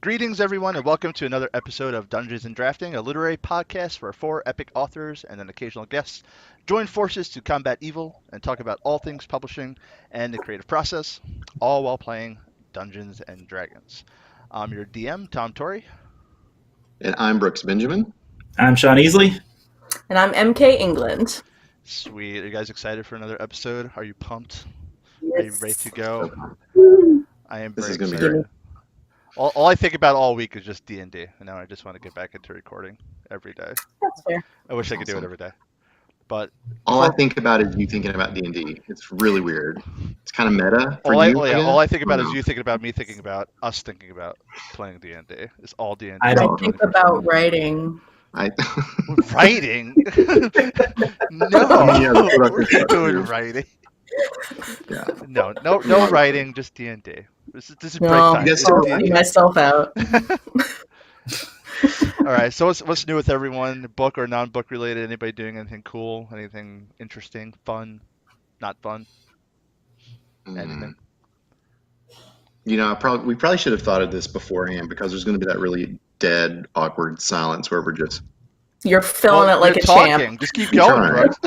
Greetings, everyone, and welcome to another episode of Dungeons and Drafting, a literary podcast where four epic authors and an occasional guest join forces to combat evil and talk about all things publishing and the creative process, all while playing Dungeons and Dragons. I'm your DM, Tom Torre. And I'm Brooks Benjamin. I'm Sean Easley. And I'm MK England. Sweet. Are you guys excited for another episode? Are you pumped? Yes. Are you ready to go? I am This very is gonna be excited. great. All I think about all week is just D&D, and now I just want to get back into recording every day. That's fair. I wish I could do it every day. But All I think about is you thinking about D&D. It's really weird. It's kind of meta for you. all I think about is No. you thinking about me thinking about us thinking about playing D&D. It's all D&D. I I don't think about writing. Writing? No, Yeah, that's what I we're think about doing too. writing. Yeah. No writing, just D&D. This is break No, time. You guys I'll still- see myself out. All right, so what's new with everyone? Book or non-book related? Anybody doing anything cool? Anything interesting? Fun? Not fun? Anything? You know, we probably should have thought of this beforehand because there's going to be that really dead, awkward silence where we're just, You're filling it like you're a talking. champ. Just keep going, Trying. Brooks.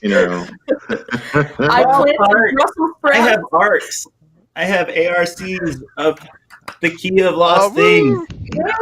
you know. I planted art. Brussels I sprouts. have arcs. I have ARCs of the Key of Lost Oh, Things. woo!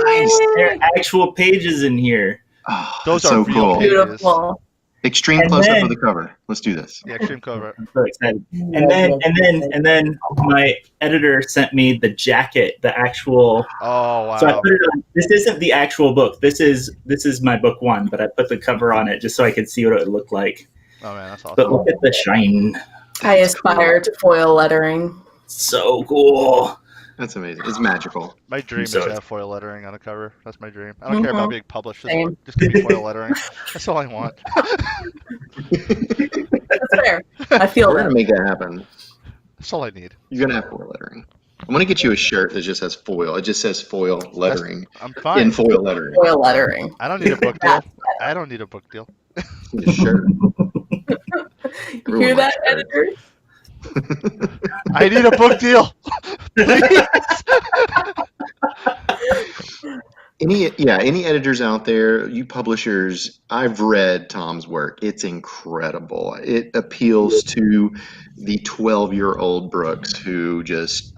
Nice. There are actual pages in here. Oh, Those that's are so real cool. pages. Beautiful. Extreme And close-up then- of the cover. Let's do this. The extreme cover. I'm so excited. And then my editor sent me the jacket, the actual. Oh wow. So I put it on. This isn't the actual book. This is my book one, but I put the cover on it just so I could see what it would look like. Oh man, that's awesome. But look at the shine. I aspire to foil lettering. So cool. That's amazing. It's magical. My dream is So- to have foil lettering on a cover. That's my dream. I don't care about being published. Same. Just give me foil lettering. That's all I want. That's fair. I feel We're going to that. make that happen. That's all I need. You're going to have foil lettering. I'm going to get you a shirt that just has foil. It just says foil lettering I'm in fine. foil lettering. Foil lettering. I don't need a book deal. I don't need a book deal. Need a shirt. You hear that, editor? I need a book deal. Please. Any editors out there, you publishers, I've read Tom's work. It's incredible. It appeals to the 12-year-old Brooks who just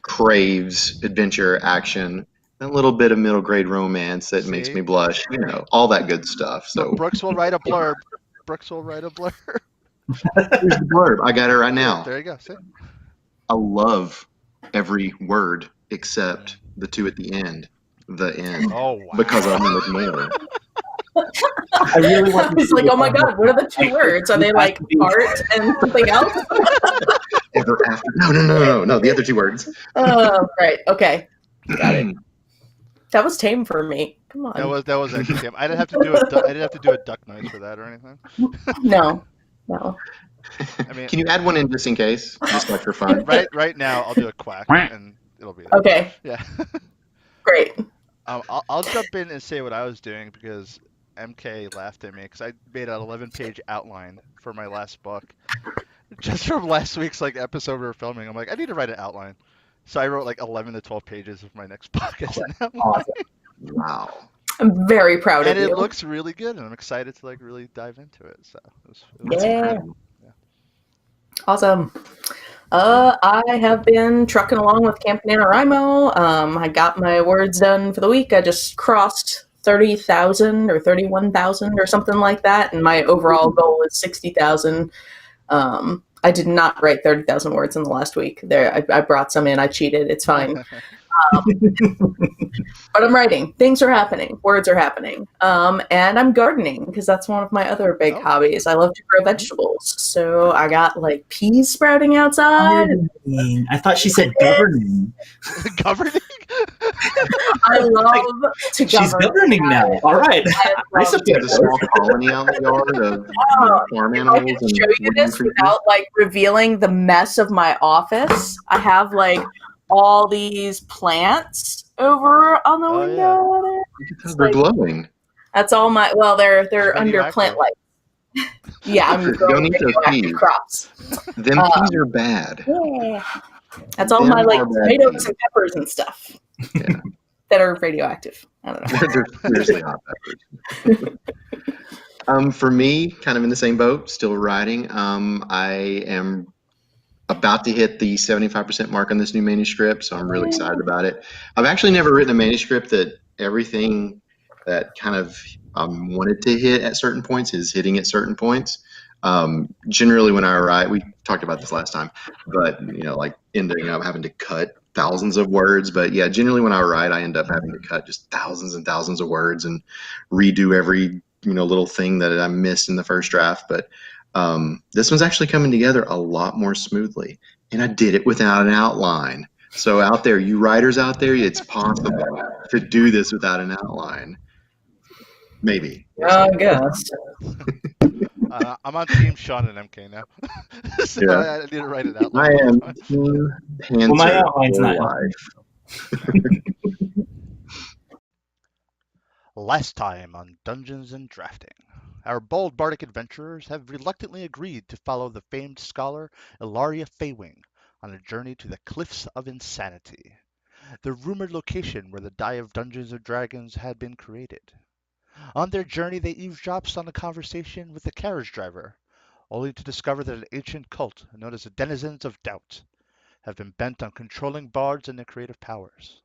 craves adventure, action, a little bit of middle grade romance that makes See? me blush, all that good stuff. So Brooks will write a blurb. Brooks will write a blurb. here's the blurb. I got it right now. There you go. See? I love every word except the two at the end, the end, Oh wow. because I wanted more. I really want. He's like, oh my god, what are the two words? Are they like art and something else? Ever after? No. The other two words. Oh, right. Okay. Got it. That was tame for me. Come on. That was actually him. I didn't have to do I didn't have to do a duck noise for that or anything. No. I mean, Can you add one in just in case? Just like for fun. right now I'll do a quack and it'll be there. Okay. Yeah. Great. I'll jump in and say what I was doing because MK laughed at me because I made an 11-page outline for my last book. Just from last week's episode we were filming, I'm like, I need to write an outline. So I wrote 11 to 12 pages of my next book as an outline. Awesome. Wow. I'm very proud And of it you. looks really good, and I'm excited to really dive into it. So it was Yeah. Incredible. Awesome. I have been trucking along with Camp NaNoWriMo. I got my words done for the week. I just crossed 30,000 or 31,000 or something like that, and my overall goal is 60,000. I did not write 30,000 words in the last week. I brought some in. I cheated. It's fine. But I'm writing. Things are happening. Words are happening. And I'm gardening because that's one of my other big Oh. hobbies. I love to grow vegetables. So I got peas sprouting outside. I thought she said governing. governing. I love to govern. She's governing now. All right. I I love support You have a this. small colony out in the yard of farm If I animals can and show you wooden this creatures. without revealing the mess of my office, I have all these plants over on the Oh, window. They're glowing. That's all my. Well, they're under Radioactive. plant light. Yeah, I'm Don't growing eat those radioactive peas. crops. Them peas are bad. Yeah. That's all Them my like are bad tomatoes things. and peppers and stuff Yeah. that are radioactive. I don't know. They're seriously hot peppers. For me, kind of in the same boat, still writing. I am about to hit the 75% mark on this new manuscript, so I'm really excited about it. I've actually never written a manuscript that everything that kind of wanted to hit at certain points is hitting at certain points. Generally, when I write, we talked about this last time, but like ending up having to cut thousands of words. But yeah, generally when I write, I end up having to cut just thousands and thousands of words and redo every little thing that I missed in the first draft. But this one's actually coming together a lot more smoothly, and I did it without an outline. So out there, you writers out there, it's possible to do this without an outline. Maybe. I guess. I'm on Team Sean and MK now. So Yeah. I need to write it out. I am Team Panther my outline's for not life. Last time on Dungeons and Drafting, our bold bardic adventurers have reluctantly agreed to follow the famed scholar Ilaria Faywing on a journey to the Cliffs of Insanity, the rumored location where the die of Dungeons and Dragons had been created. On their journey, they eavesdropped on a conversation with the carriage driver, only to discover that an ancient cult known as the Denizens of Doubt have been bent on controlling bards and their creative powers,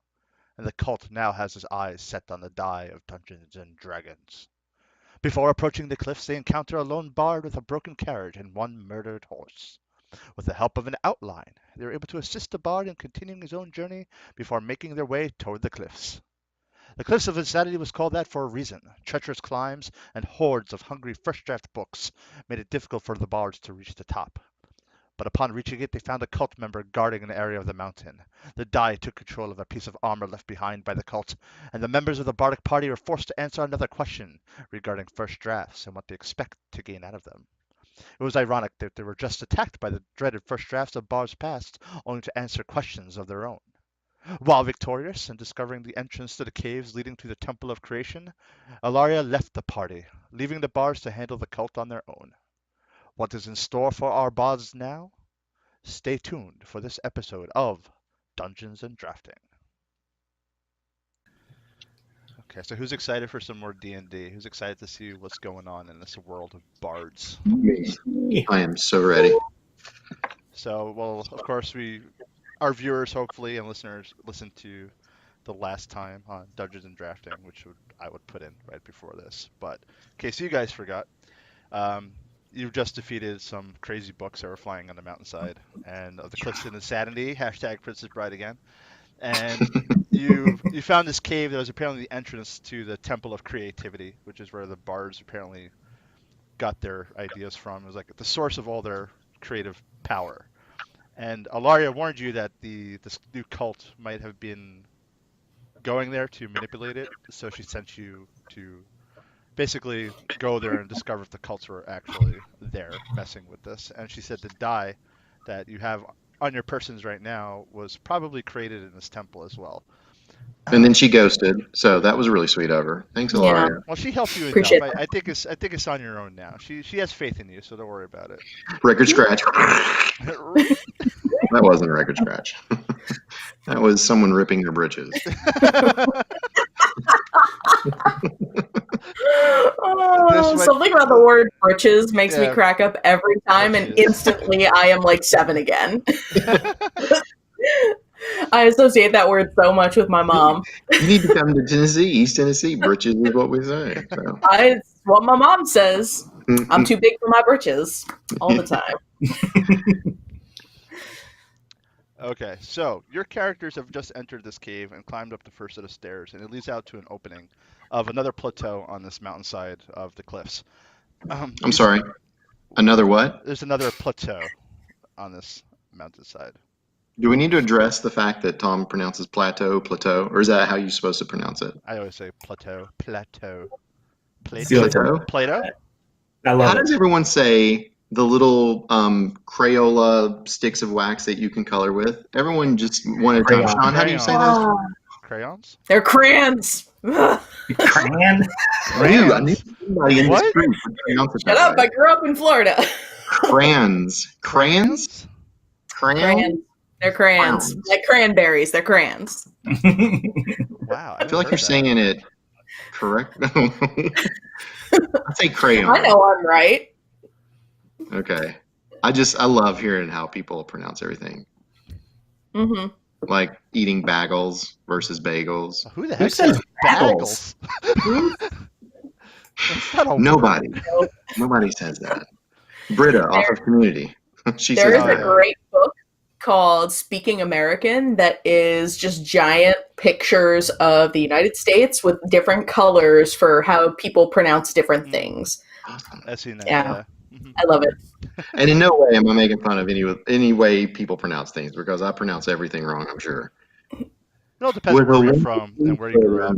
and the cult now has his eyes set on the die of Dungeons and Dragons. Before approaching the cliffs, they encounter a lone bard with a broken carriage and one murdered horse. With the help of an outline, they are able to assist the bard in continuing his own journey before making their way toward the cliffs. The Cliffs of Insanity was called that for a reason. Treacherous climbs and hordes of hungry first draft books made it difficult for the bards to reach the top. But upon reaching it, they found a cult member guarding an area of the mountain. The die took control of a piece of armor left behind by the cult, and the members of the bardic party were forced to answer another question regarding first drafts and what they expect to gain out of them. It was ironic that they were just attacked by the dreaded first drafts of bards past, only to answer questions of their own. While victorious and discovering the entrance to the caves leading to the Temple of Creation, Ilaria left the party, leaving the bards to handle the cult on their own. What is in store for our bards now? Stay tuned for this episode of Dungeons and Drafting. Okay, so who's excited for some more D&D? Who's excited to see what's going on in this world of bards? Me. I am so ready. So, well, of course, our viewers, hopefully, and listeners listen to the last time on Dungeons and Drafting, which I would put in right before this. But in case you guys forgot, you've just defeated some crazy books that were flying on the mountainside, and of the Cliffs of Insanity, # Princess Bride again. And you found this cave that was apparently the entrance to the Temple of Creativity, which is where the bards apparently got their ideas from. It was like the source of all their creative power. And Ilaria warned you that this new cult might have been going there to manipulate it, so she sent you to basically go there and discover if the cults were actually there messing with this. And she said the die that you have on your persons right now was probably created in this temple as well. And then she ghosted, so that was really sweet of her. Thanks, Ilaria. Well, she helped you Appreciate enough. I think it's on your own now. She has faith in you, so don't worry about it. Record scratch. That wasn't a record scratch. That was someone ripping their britches. Something about the word britches makes me crack up every time, britches. And instantly I am like 7 again. I associate that word so much with my mom. You need to come to Tennessee, East Tennessee. Britches is what we say. So. It's what my mom says. I'm too big for my britches all the time. Okay, so your characters have just entered this cave and climbed up the first set of stairs, and it leads out to an opening of another plateau on this mountainside of the cliffs. I'm sorry. Another what? There's another plateau on this mountainside. Do we need to address the fact that Tom pronounces plateau, or is that how you're supposed to pronounce it? I always say plateau. Plateau? Plato? I love How it. does everyone say the little Crayola sticks of wax that you can color with? Everyone just one at a time. Crayon. Sean, how do you say those? Crayons? They're crayons. Crayon? I knew somebody in this What? group would pronounce it Shut that up, way. I grew up in Florida. Crayons. Crayons? Crayon? Crayons. They're crayons. Crowns. Like cranberries. They're crayons. Wow. I feel like you're saying it correct. I'd say crayon. I know I'm right. Okay. I love hearing how people pronounce everything. Mm-hmm. Like eating bagels versus bagels. Who the Who heck says says bagels? That's not a Nobody. word. Nobody says that. Britta off of Community. She There says is a bagels. great book called Speaking American that is just giant pictures of the United States with different colors for how people pronounce different things. Awesome. I've seen that. Yeah. Yeah. Mhm. I love it. And in no way am I making fun of any way people pronounce things, because I pronounce everything wrong, I'm sure. It all depends With where a you're little from and where you grew up.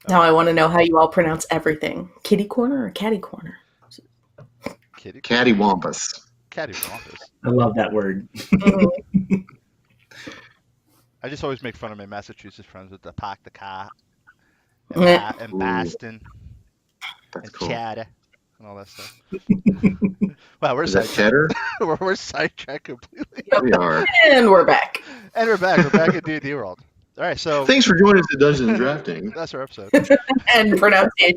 Now I want to know how you all pronounce everything. Kitty corner or catty corner? Kitty. Cattywampus. Cattywampus. I love that word. Mhm. I just always make fun of my Massachusetts friends with the park the car Yeah. and Ooh. Boston That's and cool. Chatter and all that stuff. Wow, we're Is that sidetracked. cheddar? we're sidetracked completely. We are. And we're back. And we're back. We're back in D&D world. All right, so Thanks for joining us at Dungeons and Drafting. that's our episode. And pronunciation.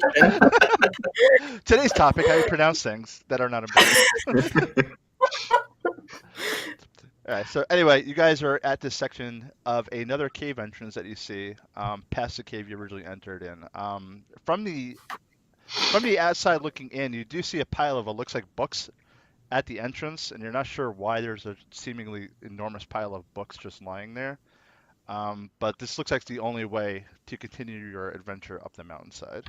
Today's topic: how you pronounce things that are not important. All right. So anyway, you guys are at this section of another cave entrance that you see past the cave you originally entered in. From the outside looking in, you do see a pile of what looks like books at the entrance, and you're not sure why there's a seemingly enormous pile of books just lying there. But this looks like the only way to continue your adventure up the mountainside.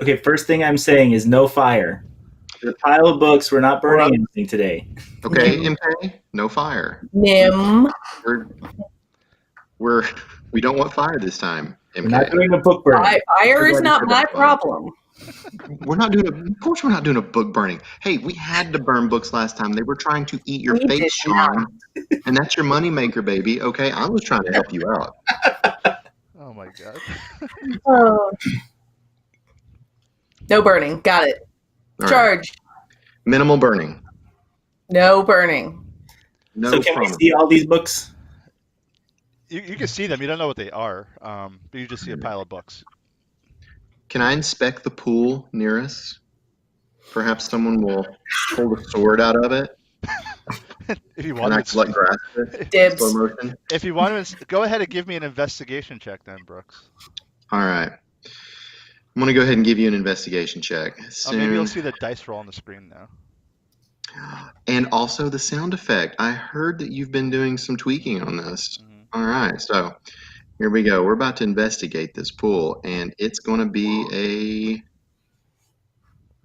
Okay, first thing I'm saying is no fire. The pile of books, we're not burning anything today. Okay, MK, no fire. Nim. We don't want fire this time, We're not MK. doing a book burning. Fire is Everybody not said my that's fine. problem. Of course we're not doing a book burning. Hey, we had to burn books last time. They were trying to eat your We did face, Sean. And that's your moneymaker, baby. Okay, I was trying to help you out. Oh my god. Oh. No burning. Got it. All right. Charged. Minimal burning. No burning. No So can we promise. see all these books? You can see them. You don't know what they are, but you just see a pile of books. Can I inspect the pool near us? Perhaps someone will pull the sword out of it. If you And want I to, can grasp it. Dibs. Slow motion. if you want to, go ahead and give me an investigation check, then, Brooks. All right. I'm going to go ahead and give you an investigation check. Oh, maybe you'll Soon. see the dice roll on the screen now. And also the sound effect. I heard that you've been doing some tweaking on this. Mhm. All right, so here we go. We're about to investigate this pool, and it's going to be a.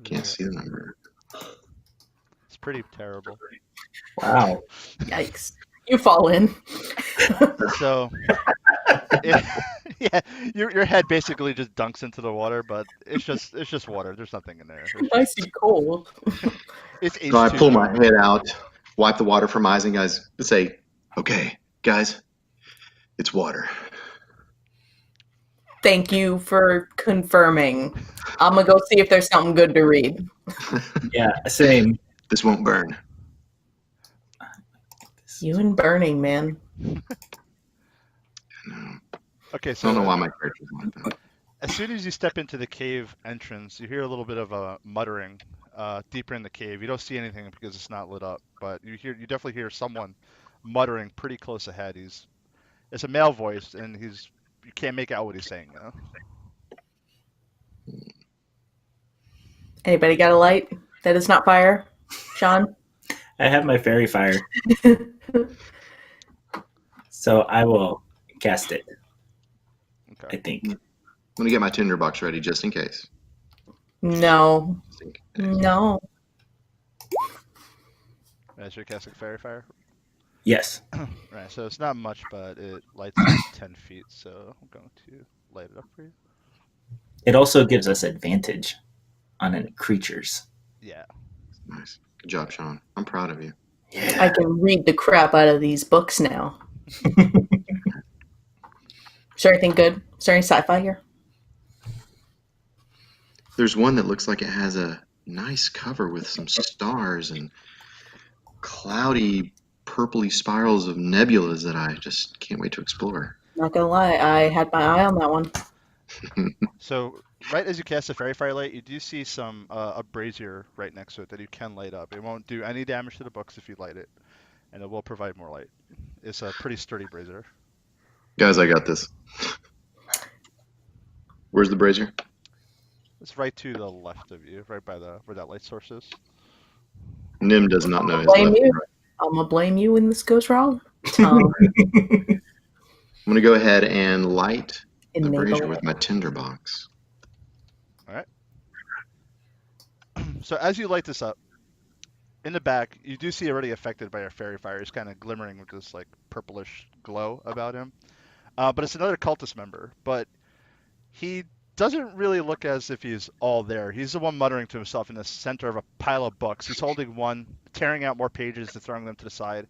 Can't see the number. It's pretty terrible. Wow. Yikes. You fall in. So, yeah, your head basically just dunks into the water, but it's just water. There's nothing in there. I see cold. It's So I H2O. pull my head out, wipe the water from my eyes, and guys say, "Okay, guys, it's water." Thank you for confirming. I'm going to go see if there's something good to read. Yeah, same. This won't burn. You and burning, man. No, Okay, I so don't know why my character's like that. as soon as you step into the cave entrance, you hear a little bit of a muttering deeper in the cave. You don't see anything because it's not lit up, but you definitely hear someone muttering pretty close ahead. It's a male voice, and you can't make out what he's saying though. Anybody got a light that is not fire? Sean? I have my fairy fire, so I will cast it, I Okay. think. I'm going to get my tinderbox ready just in case. No. Just in case. No. As you're casting fairy fire. Yes. Right, so it's not much, but it lights up 10 feet, so I'm going to light it up for you. It also gives us advantage on any creatures. Yeah. Nice. Good job, Sean. I'm proud of you. I can read the crap out of these books now. Is there anything good? Is there any sci-fi here? There's one that looks like it has a nice cover with some stars and cloudy, purpley spirals of nebulas that I just can't wait to explore. Not gonna lie, I had my eye on that one. So right as you cast the fairy firelight, you do see some a brazier right next to it that you can light up. It won't do any damage to the books if you light it, and it will provide more light. It's a pretty sturdy brazier. Guys, I got this. Where's the brazier? It's right to the left of you, right by the where that light source is. Nim does not know his Blame left you. and right. I'm gonna blame you when this goes wrong. Um, I'm going to go ahead and light the enable brazier it. with my tinderbox. So as you light this up, in the back, you do see already affected by your fairy fire. He's kind of glimmering with this like purplish glow about him. But it's another cultist member, but he doesn't really look as if he's all there. He's the one muttering to himself in the center of a pile of books. He's holding one, tearing out more pages and throwing them to the side.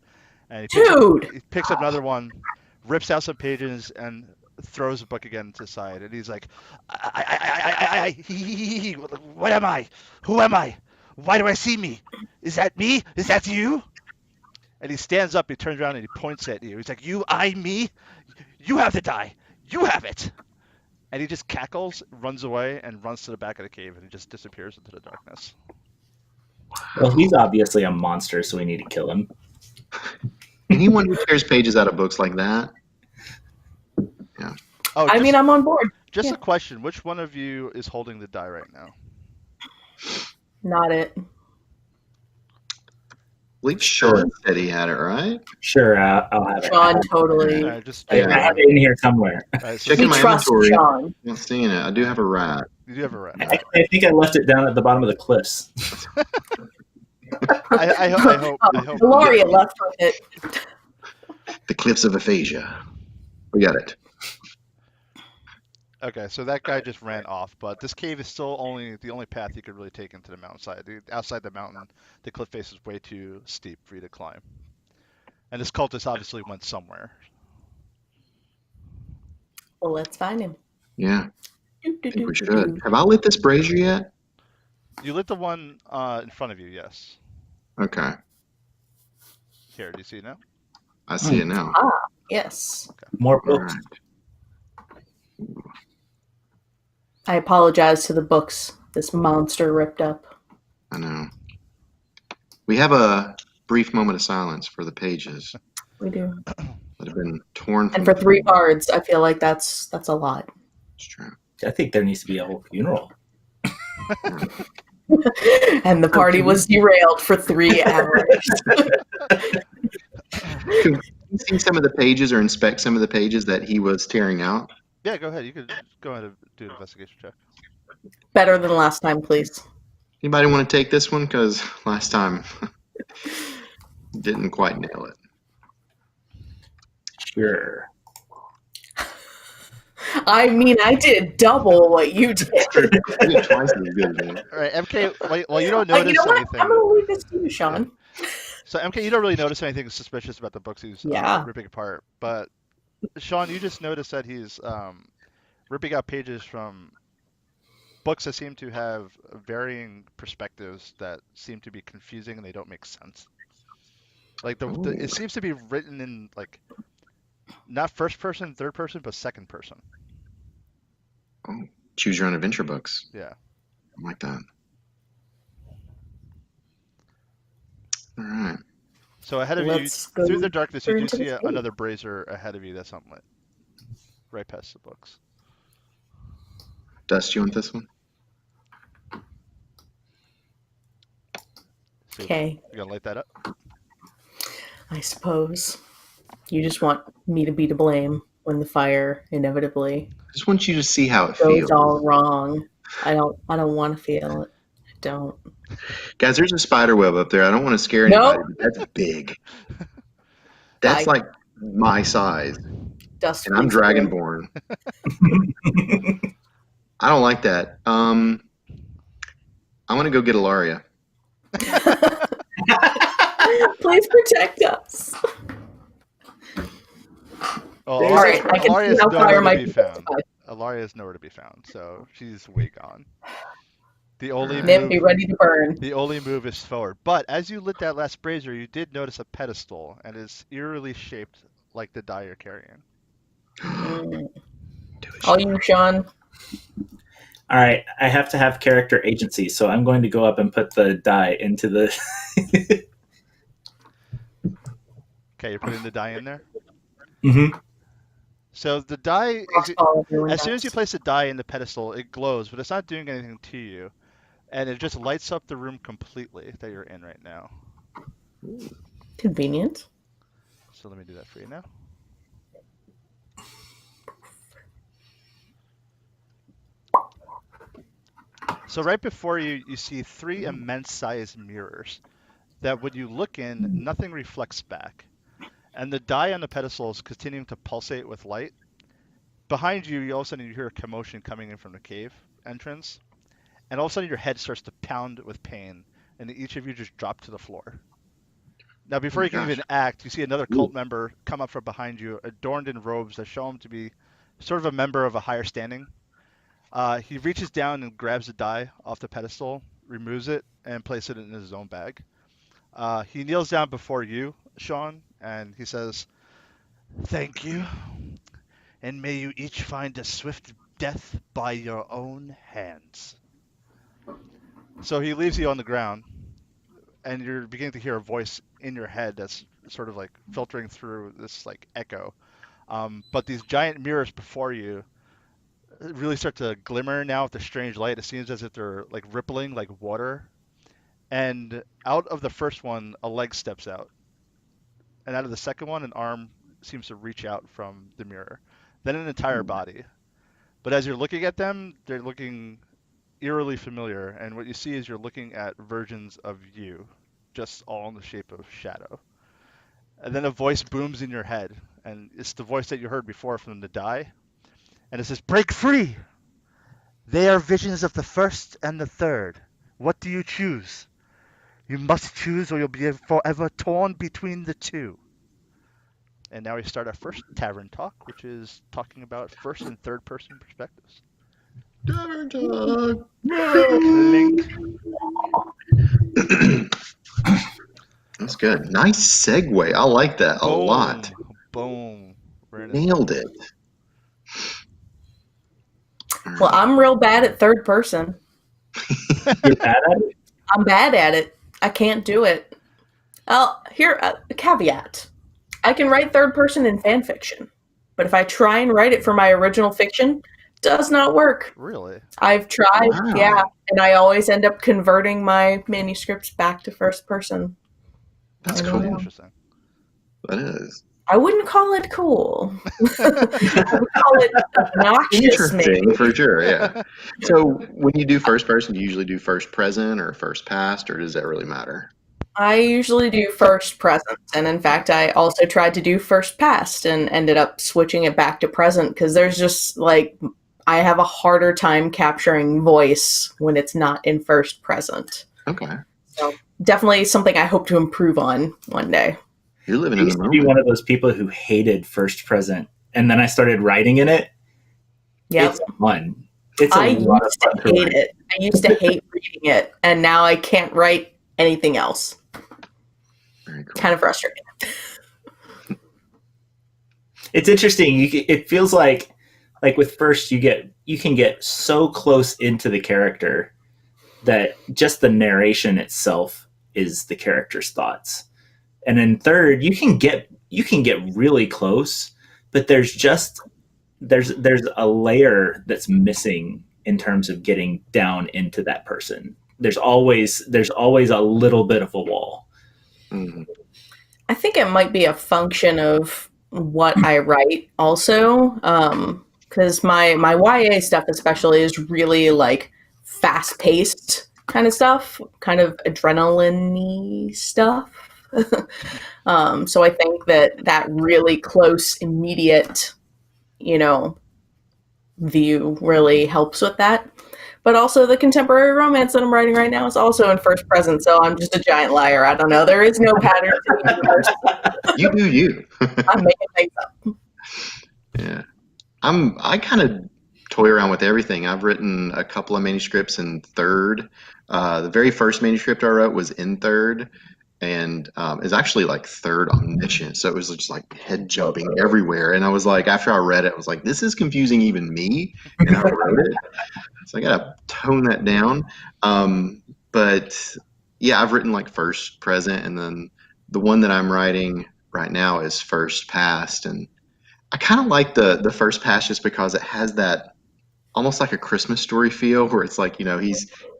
And he picks up another one, rips out some pages, and throws the book again to the side. And he's like, what am I? Who am I? Why do I see me? Is that me? Is that you? And he stands up, he turns around, and he points at you. He's like, you, I, me? You have the die. You have it. And he just cackles, runs away, and runs to the back of the cave, and he just disappears into the darkness. Well, he's obviously a monster, so we need to kill him. Anyone who tears pages out of books like that? Yeah. Oh, I mean, I'm on board. just yeah. a question. Which one of you is holding the die right now? Not it. I believe Sean said he had it, right? Sure, I'll have it. Sean totally. Just I have it in here somewhere. so Checking We my trust inventory. Sean. Not seeing it. I do have a rat. you do have a rat. I think I left it down at the bottom of the cliffs. I hope. Gloria left with it. The Cliffs of Aphasia. We got it. Okay, so that guy just ran off, but this cave is still the only path you could really take into the mountainside. Outside the mountain, the cliff face is way too steep for you to climb. And this cultist obviously went somewhere. Well, let's find him. Yeah, I think we should. Have I lit this brazier yet? You lit the one in front of you, yes. Okay. Here, do you see it now? I see it now. Yes. More All books. right. I apologize to the books this monster ripped up. I know. We have a brief moment of silence for the pages We do. that have been torn from And for the 3 page. bards, I feel like that's a lot. It's true. I think there needs to be a whole funeral. And the party was derailed for 3 hours. Can you see some of the pages or inspect some of the pages that he was tearing out? Yeah, go ahead. You could go ahead and do an investigation check. Better than last time, please. Anybody want to take this one? Because last time didn't quite nail it. Sure. I mean, I did double what you did. You did twice as good, man. All right, MK. Well, you don't Like, notice you know what? anything. I'm going to leave this to you, Sean. So MK, you don't really notice anything suspicious about the books he's Yeah. ripping apart. But Sean, you just noticed that he's ripping out pages from books that seem to have varying perspectives that seem to be confusing and they don't make sense. Like it seems to be written in like not first person, third person, but second person. Oh, choose your own adventure books. Yeah. I like that. All right. So ahead of Let's you, go through the darkness, you do into see the cave. another brazier ahead of you that's unlit, right past the books. Dust, you want this one? So Okay, you gonna light that up? I suppose. You just want me to be to blame when the fire inevitably I just want you to see how it goes feels. all wrong. I don't want to feel it. I don't. Guys, there's a spider web up there. I don't want to scare Nope. anybody, but that's big. That's like my size, Dust and I'm please, Lord. dragonborn. I don't like that. I want to go get Ilaria. Please protect us. Oh, All right, I can Ilaria's see how nowhere fire to might be be found. justified. Ilaria is nowhere to be found, so she's way gone. The only Then be move, ready to burn. the only move is forward. But as you lit that last brazier, you did notice a pedestal, and it's eerily shaped like the die you're carrying. Mm. Do it, All you, Sean. All right, I have to have character agency, so I'm going to go up and put the die into the. Okay, you're putting the die in there. Mm-hmm. So the die, Crossbow everyone as soon as does. you place the die in the pedestal, it glows, but it's not doing anything to you, and it just lights up the room completely that you're in right now. Convenient. So let me do that for you now. So right before you, you see 3 immense-sized mirrors that when you look in, nothing reflects back. And the die on the pedestal is continuing to pulsate with light. Behind you, all of a sudden you hear a commotion coming in from the cave entrance. And all of a sudden your head starts to pound with pain, and each of you just drop to the floor. Now before you can even act, you see another cult member come up from behind you, adorned in robes that show him to be sort of a member of a higher standing. He reaches down and grabs the die off the pedestal, removes it, and places it in his own bag. He kneels down before you, Sean, and he says, "Thank you, and may you each find a swift death by your own hands." So he leaves you on the ground, and you're beginning to hear a voice in your head that's sort of like filtering through this like echo. But these giant mirrors before you really start to glimmer now with a strange light. It seems as if they're like rippling like water. And out of the first one, a leg steps out. And out of the second one, an arm seems to reach out from the mirror. Then an entire body. But as you're looking at them, they're looking eerily familiar. And what you see is you're looking at versions of you, just all in the shape of shadow. And then a voice booms in your head. And it's the voice that you heard before from the die. And it says, "Break free! They are visions of the first and the third. What do you choose? You must choose or you'll be forever torn between the two." And now we start our first tavern talk, which is talking about first and third person perspectives. Tavern talk. Clink. That's good. Nice segue. I like that a lot. Boom. We're in it. Nailed it. Well, I'm real bad at third person. You're bad at it? I'm bad at it. I can't do it. Here, a caveat. I can write third person in fan fiction, but if I try and write it for my original fiction, it does not work. Really? I've tried, Wow. yeah, and I always end up converting my manuscripts back to first person. That's I cool. know. Interesting. That is. I wouldn't call it cool. I would call it obnoxious, maybe. Interesting, for sure, yeah. So when you do first person, you usually do first present or first past, or does that really matter? I usually do first present, and in fact, I also tried to do first past and ended up switching it back to present because there's just like I have a harder time capturing voice when it's not in first present. Okay. So definitely something I hope to improve on one day. You're living I in used the to be moment. one of those people who hated first present, and then I started writing in it. Yep. It's fun. It's a I lot of used to fun to hate write. it. I used to hate reading it, and now I can't write anything else. Very cool. Kind of frustrating. It's interesting. It feels like with first you can get so close into the character that just the narration itself is the character's thoughts. And in third, you can get really close, but there's a layer that's missing in terms of getting down into that person. There's always a little bit of a wall. Mm-hmm. I think it might be a function of what I write also, because my YA stuff especially is really like fast-paced kind of stuff, kind of adrenaline-y stuff. So I think that really close, immediate, view really helps with that. But also the contemporary romance that I'm writing right now is also in first present, so I'm just a giant liar. I don't know. There is no pattern to the universe. You do you. I'm making things up. Yeah. I kind of toy around with everything. I've written a couple of manuscripts in third. The very first manuscript I wrote was in third, and is actually like third omniscient. So it was just like head jumping everywhere. And I was like, after I read it, I was like, this is confusing even me. And I wrote it. So I got to tone that down. But yeah, I've written like first, present, and then the one that I'm writing right now is first, past. And I kind of like the first past just because it has that almost like a Christmas story feel where it's like,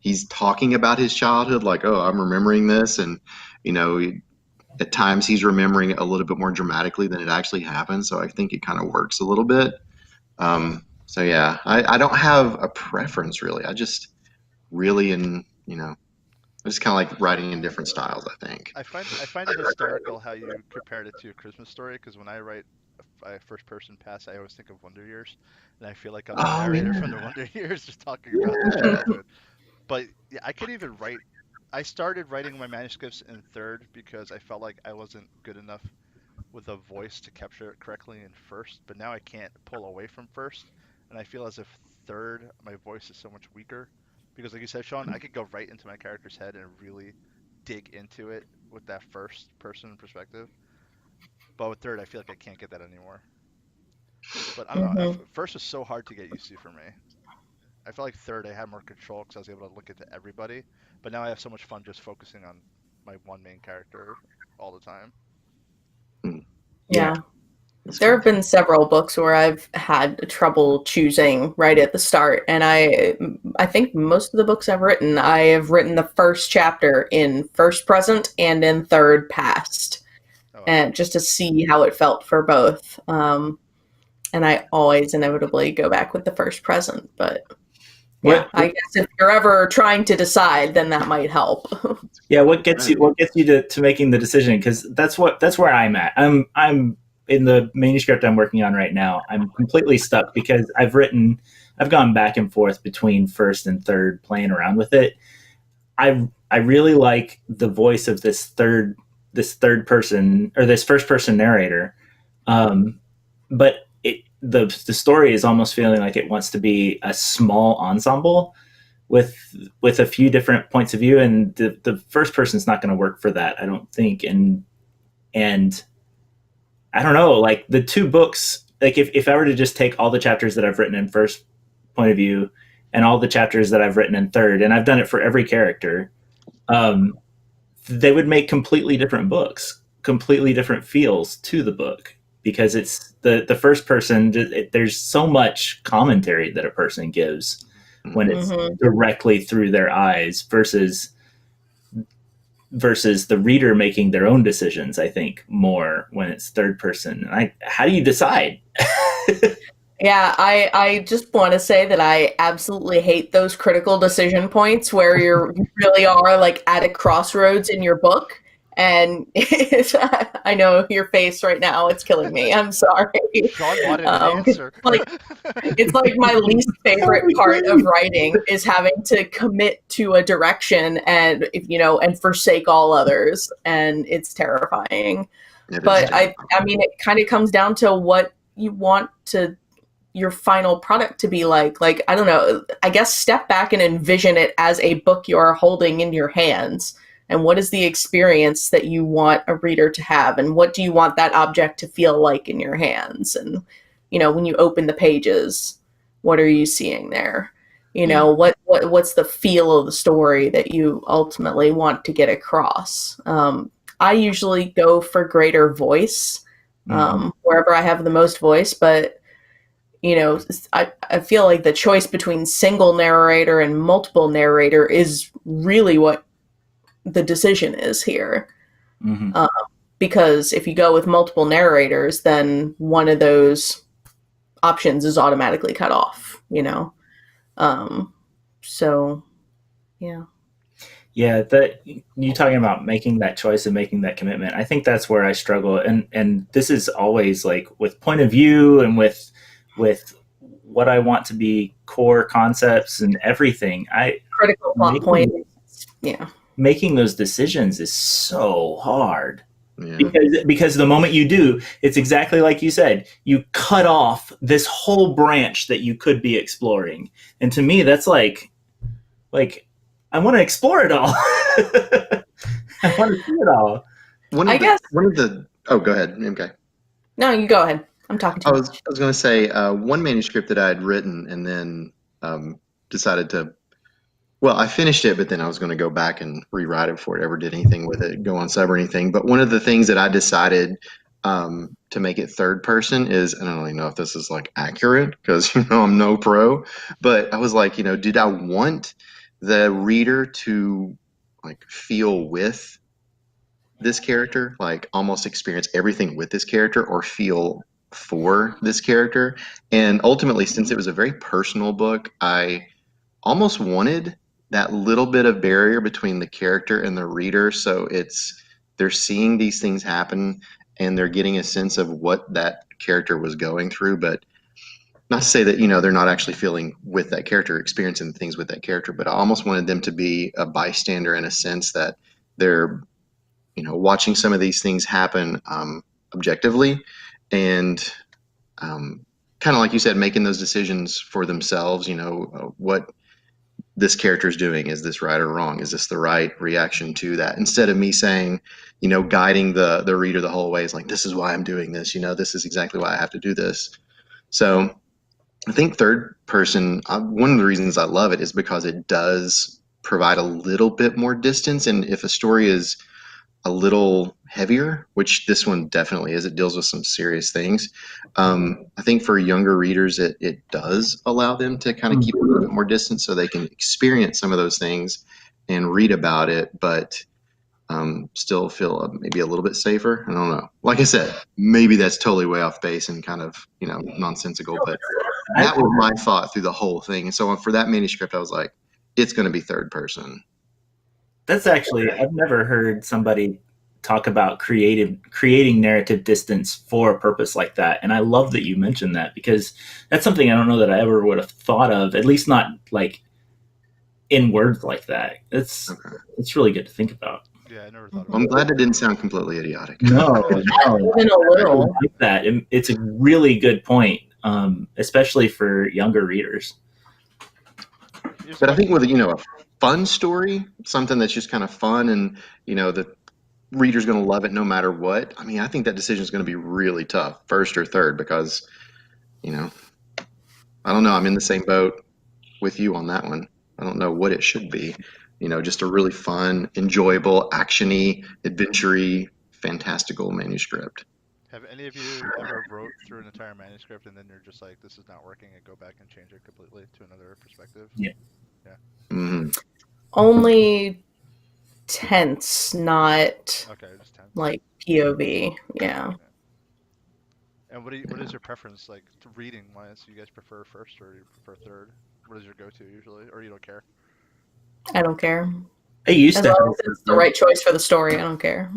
he's talking about his childhood, like, oh, I'm remembering this. And, at times he's remembering it a little bit more dramatically than it actually happened. So I think it kind of works a little bit. So yeah, I don't have a preference really. I just really, I just kind of like writing in different styles, I think. I find it hysterical how you compared it to a Christmas story, because when I write a first person pass, I always think of Wonder Years, and I feel like I'm the narrator from the Wonder Years, just talking about the childhood. But yeah, I could even write. I started writing my manuscripts in third because I felt like I wasn't good enough with a voice to capture it correctly in first, but now I can't pull away from first, and I feel as if third, my voice is so much weaker. Because like you said, Sean, I could go right into my character's head and really dig into it with that first person perspective. But with third, I feel like I can't get that anymore. But I don't know. First was so hard to get used to for me. I felt like third, I had more control because I was able to look into everybody. But now I have so much fun just focusing on my one main character all the time. Yeah. There have been several books where I've had trouble choosing right at the start, and I think most of the books I've written, I have written the first chapter in first present and in third past, and just to see how it felt for both. And I always inevitably go back with the first present, but yeah, I guess if you're ever trying to decide, then that might help. Yeah, what gets you to making the decision? Because that's where I'm at. I'm in the manuscript I'm working on right now. I'm completely stuck because I've gone back and forth between first and third, playing around with it. I really like the voice of this third person, or this first person narrator, but the story is almost feeling like it wants to be a small ensemble with a few different points of view, and the first person's not going to work for that, I don't think. And I don't know, like the two books, like if I were to just take all the chapters that I've written in first point of view and all the chapters that I've written in third, and I've done it for every character, they would make completely different books, completely different feels to the book, because it's the first person, there's so much commentary that a person gives when it's directly through their eyes versus the reader making their own decisions, I think, more when it's third person. How do you decide? Yeah, I just want to say that I absolutely hate those critical decision points where you really are like at a crossroads in your book. And I know your face right now, it's killing me. I'm sorry. Sean wanted an answer. It's like my least favorite part of writing is having to commit to a direction and forsake all others, and it's terrifying. But I mean, it kind of comes down to what you want your final product to be like. Like, I don't know, I guess step back and envision it as a book you're holding in your hands. And what is the experience that you want a reader to have? And what do you want that object to feel like in your hands? And, when you open the pages, what are you seeing there? What's the feel of the story that you ultimately want to get across? I usually go for greater voice, wherever I have the most voice. But, I feel like the choice between single narrator and multiple narrator is really what the decision is here. Because if you go with multiple narrators, then one of those options is automatically cut off, so yeah. You talking about making that choice and making that commitment, I think that's where I struggle. And this is always like with point of view and with what I want to be core concepts and everything. Critical plot points. Yeah. Making those decisions is so hard. Yeah. Because the moment you do, it's exactly like you said. You cut off this whole branch that you could be exploring, and to me, that's like I want to explore it all. I want to see it all. One of the oh, go ahead, MK. No, you go ahead. I'm talking to I you. was going to say one manuscript that I had written and then decided to. Well, I finished it, but then I was going to go back and rewrite it before it ever did anything with it, go on sub or anything. But one of the things that I decided to make it third person is, I don't really know if this is like accurate because I'm no pro, but I was like, did I want the reader to like feel with this character, like almost experience everything with this character, or feel for this character? And ultimately, since it was a very personal book, I almost wanted that little bit of barrier between the character and the reader, so they're seeing these things happen and they're getting a sense of what that character was going through. But not to say that they're not actually feeling with that character, experiencing things with that character, but I almost wanted them to be a bystander in a sense that they're watching some of these things happen objectively, and kind of like you said, making those decisions for themselves. What this character is doing, is this right or wrong? Is this the right reaction to that? Instead of me saying, guiding the reader the whole way, is like, this is why I'm doing this. This is exactly why I have to do this. So I think third person, one of the reasons I love it is because it does provide a little bit more distance. And if a story is a little heavier, which this one definitely is, it deals with some serious things. I think for younger readers, it does allow them to kind of keep a little bit more distance so they can experience some of those things and read about it, but still feel maybe a little bit safer. I don't know. Like I said, maybe that's totally way off base and kind of, nonsensical, but that was my thought through the whole thing. And so for that manuscript, I was like, it's going to be third person. That's actually, I've never heard somebody talk about creating narrative distance for a purpose like that. And I love that you mentioned that, because that's something I don't know that I ever would have thought of, at least not like in words like that. It's really good to think about. Yeah, I never thought of I'm glad it didn't sound completely idiotic. No, Even a little. I like that. It's a really good point, especially for younger readers. But I think with a fun story, something that's just kind of fun, and the reader's going to love it no matter what. I mean, I think that decision is going to be really tough, first or third, because I don't know. I'm in the same boat with you on that one. I don't know what it should be. Just a really fun, enjoyable, actiony, adventure-y, fantastical manuscript. Have any of you ever wrote through an entire manuscript and then you're just like, this is not working, and go back and change it completely to another perspective? Yeah. Mm-hmm. Only tense, not Okay, just 10. like POV. Yeah. And what is your preference, like, to reading wise? Do you guys prefer first or do you prefer third? What is your go-to usually, or you don't care? I don't care. I used As to long as it's the right choice for the story, I don't care.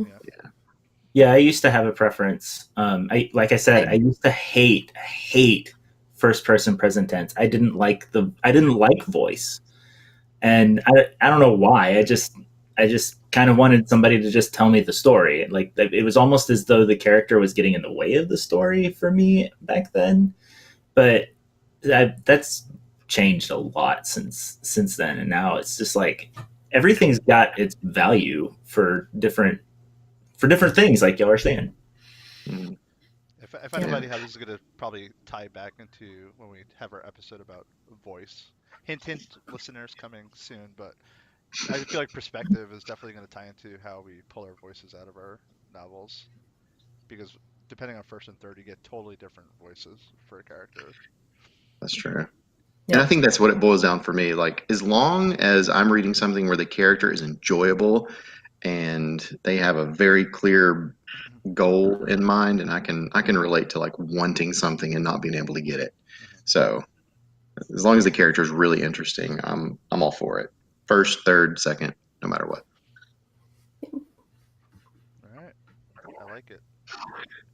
Yeah, I used to have a preference. Like I said, I used to hate first person present tense. I didn't like voice, and I don't know why. I just kind of wanted somebody to just tell me the story. Like, it was almost as though the character was getting in the way of the story for me back then. But that's changed a lot since then, and now it's just like everything's got its value for different things, like y'all are saying. If anybody how this is going to probably tie back into when we have our episode about voice. Hint, listeners, coming soon, but I feel like perspective is definitely going to tie into how we pull our voices out of our novels, because depending on first and third, you get totally different voices for a character. That's true. Yeah. And I think that's what it boils down for me. Like, as long as I'm reading something where the character is enjoyable and they have a very clear goal in mind, and I can relate to like wanting something and not being able to get it. So as long as the character is really interesting, I'm all for it. First, third, second, no matter what. All right, I like it.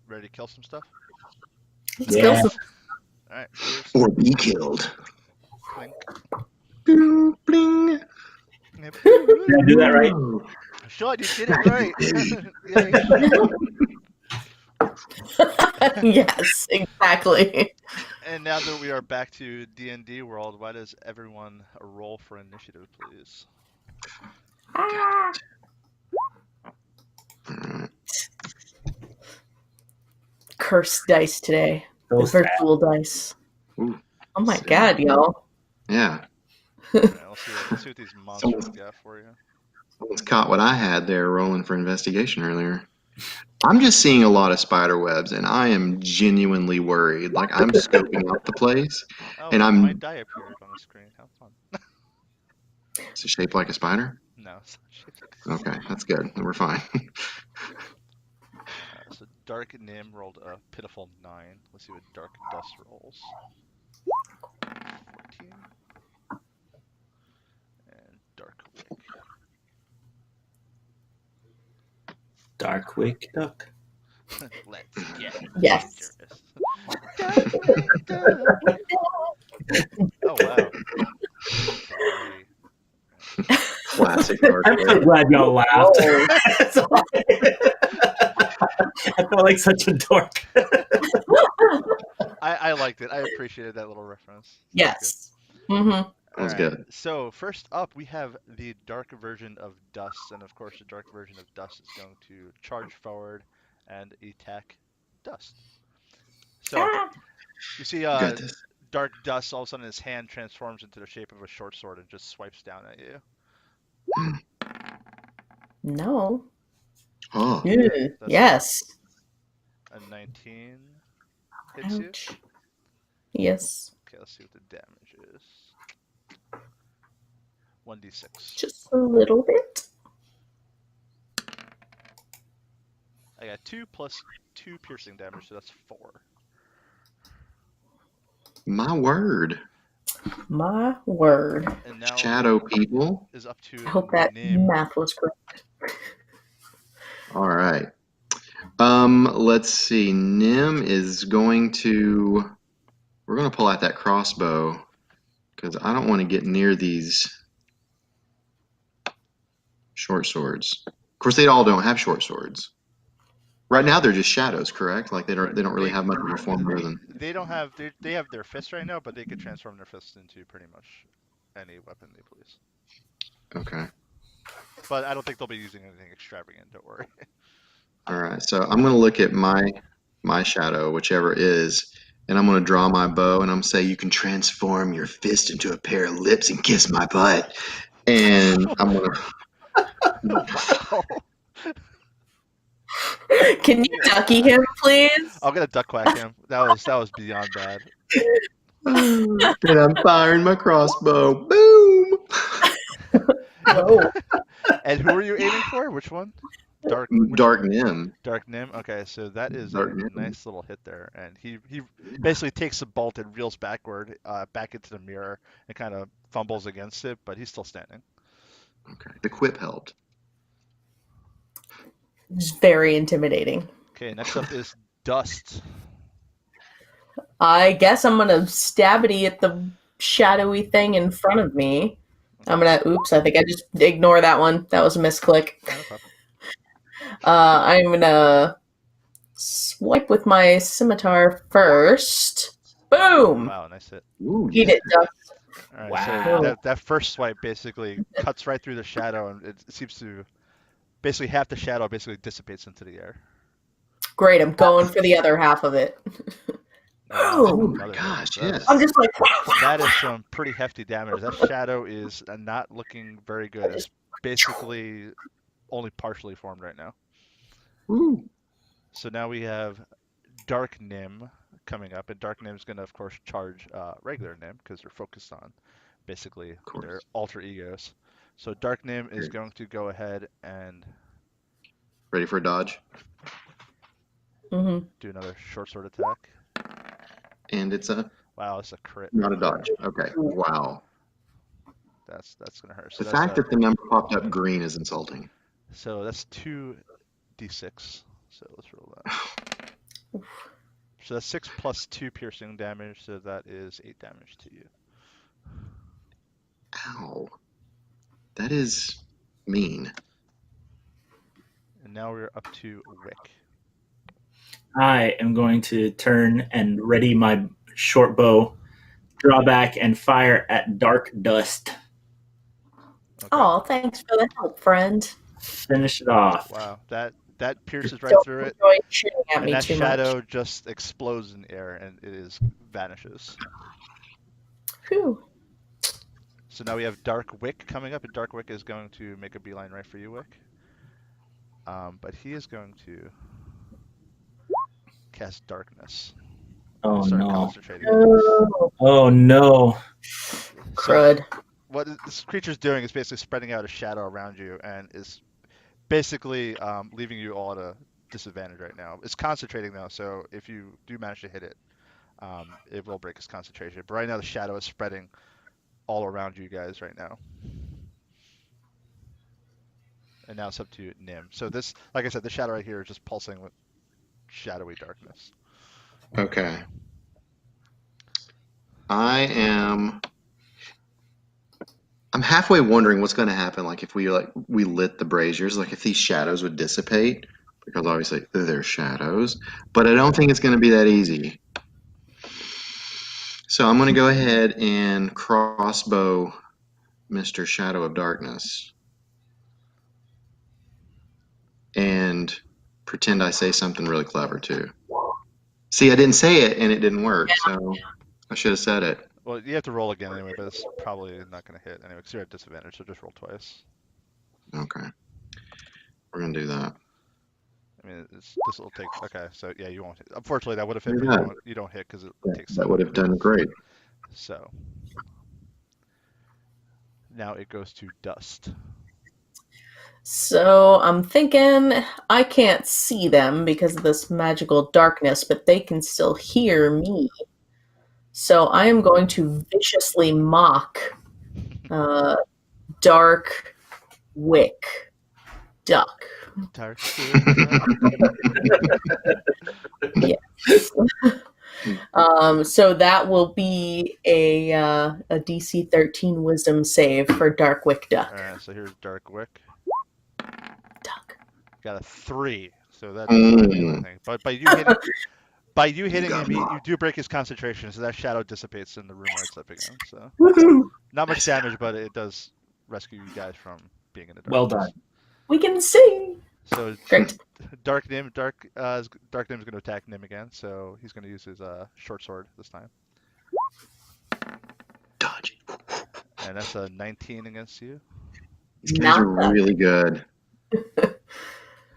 Ready to kill some stuff? Let's kill some. All right. Or be killed. Clink. Bling, bling. Did I do that right? Sean, you did it right. Yay. Yes, exactly. And now that we are back to D&D world, why does everyone roll for initiative, please? Ah. Cursed dice today. The Those sad. virtual dice. Ooh, Oh my sad. god, y'all. Yeah. All right, let's see what these monsters got for you. Someone's caught what I had there rolling for investigation earlier. I'm just seeing a lot of spider webs, and I am genuinely worried. Like, I'm scoping out the place, Oh, and my I'm. die appeared on the screen. How fun. Is it shaped like a spider? No, it's not shaped like a Okay, that's good. We're fine. So Dark Nim rolled a pitiful 9. Let's see what Dark Dust rolls. 14. And Dark Wig. Darkwick Duck. Let's get Yes. dangerous. Oh, wow. Classic dark I'm so web. glad y'all laughed. Oh. I felt like such a dork. I liked it. I appreciated that little reference. Yes. Mm-hmm. That was good. So first up, we have the dark version of Dust, and of course, the dark version of Dust is going to charge forward and attack Dust. So you see, Got this. Dark Dust. All of a sudden, his hand transforms into the shape of a short sword and just swipes down at you. No. Oh, Mm, yes. A 19 hits you. Ouch. Yes. Okay, let's see what the damage is. 1d6. Just a little bit. I got 2 plus 2 piercing damage, so that's 4. my word. My word. And now Shadow people. is up to I hope that Nim. math was correct. All right. Let's see. Nim is going to. We're going to pull out that crossbow because I don't want to get near these short swords. Of course, they all don't have short swords. Right now, they're just shadows, correct? Like they don't really have much of a form other than. They don't have. They have their fists right now, but they could transform their fists into pretty much any weapon they please. Okay. But I don't think they'll be using anything extravagant. Don't worry. All right. So I'm going to look at my shadow, whichever it is, and I'm going to draw my bow, and I'm going to say, "You can transform your fist into a pair of lips and kiss my butt." And I'm going to. Wow. Can you ducky him, please? I'm gonna duck quack him. That was beyond bad. And I'm firing my crossbow. Boom! No. And who are you aiming for? Which one? Dark Nim. Dark Nim. Okay, so that is Dark a Nim. nice little hit there, and he basically takes the bolt and reels backward, back into the mirror, and kind of fumbles against it, but he's still standing. Okay. The quip helped. It's very intimidating. Okay, next up is Dust. I guess I'm gonna stabbity at the shadowy thing in front of me. I'm gonna. Oops! I think I just ignore that one. That was a misclick. No problem. I'm gonna swipe with my scimitar first. Boom! Wow, nice hit. Ooh, Eat it, Dust. All right, Wow. so that first swipe basically cuts right through the shadow, and it seems to basically half the shadow basically dissipates into the air. Great. I'm going for the other half of it. Oh my Another hit. gosh, That yes. is- I'm just like. That is some pretty hefty damage. That shadow is not looking very good. It's basically only partially formed right now. Ooh. So now we have Dark Nim coming up, and Dark Nim's going to, of course, charge regular Nim because they're focused on basically course. their alter egos. So Dark Nim is going to go ahead and Ready for a dodge? Mm-hmm. do another short sword attack. And it's Wow, it's a crit. not a dodge. Okay. Wow. That's going to hurt. So The that's fact that the number popped up green is insulting. So that's 2d6. So let's roll that. So that's 6 plus 2 piercing damage, so that is 8 damage to you. Ow. That is mean. And now we're up to Wick. I am going to turn and ready my short bow, draw back, and fire at Dark Dust. Okay. Oh, thanks for the help, friend. Finish it off. Wow, that pierces right Don't through it, enjoy shooting at and me that too shadow much. just explodes in the air, and vanishes. Whew. So now we have Dark Wick coming up, and Dark Wick is going to make a beeline right for you, Wick. But he is going to cast Darkness. Oh Start no. concentrating. Oh no. Crud. What this creature's doing is basically spreading out a shadow around you, and is basically leaving you all at a disadvantage right now. It's concentrating though, so if you do manage to hit it, it will break its concentration. But right now the shadow is spreading all around you guys right now. And now it's up to Nim. So this, like I said, the shadow right here is just pulsing with shadowy darkness. Okay. I'm halfway wondering what's going to happen, like if we lit the braziers, like if these shadows would dissipate, because obviously they're shadows, but I don't think it's going to be that easy. So I'm going to go ahead and crossbow Mr. Shadow of Darkness and pretend I say something really clever too. See, I didn't say it and it didn't work, so I should have said it. Well, you have to roll again anyway, but it's probably not going to hit anyway because you're at disadvantage, so just roll twice. Okay. We're going to do that. I mean, this will take. Okay, so yeah, you won't hit. Unfortunately, that would have hit, Maybe but not. you don't hit because it takes. That would have done great. So now it goes to Dust. So I'm thinking I can't see them because of this magical darkness, but they can still hear me. So I am going to viciously mock Dark Wick Duck. Dark. Yes. So that will be a DC 13 Wisdom save for Dark Wick Duck. All right, so here's Dark Wick. Duck. Got a 3, so that doesn't really do anything. But by you hitting him, you do break his concentration, so that shadow dissipates in the room where it's up again. So Woohoo! not much damage, but it does rescue you guys from being in the dark. Well done. We can see. So Great. Dark Nim's going to attack Nim again, so he's going to use his short sword this time. Dodge. And that's a 19 against you. These guys are really good.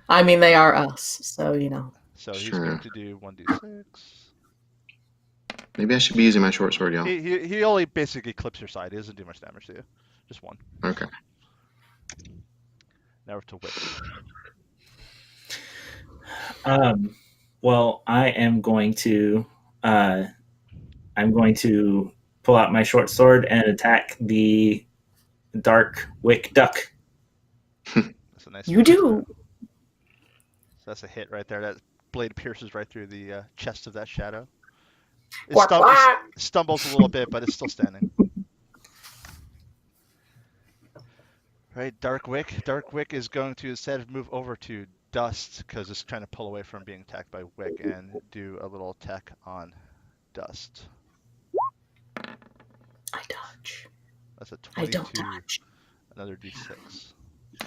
I mean, they are us, so you know. So he's going to do 1d6. Maybe I should be using my short sword, y'all. He only basically clips your side. He doesn't do much damage to you. Just 1. Okay. Now we're to Wick. Well, I am going to pull out my short sword and attack the Dark Wick Duck. That's a nice. You do. So that's a hit right there. That blade pierces right through the chest of that shadow. It Quack, quack. stumbles a little bit, but it's still standing. Right, Dark Wick. Dark Wick is going to instead move over to Dust because it's trying to pull away from being attacked by Wick and do a little attack on Dust. I dodge. That's a 22. I don't dodge. Another d6.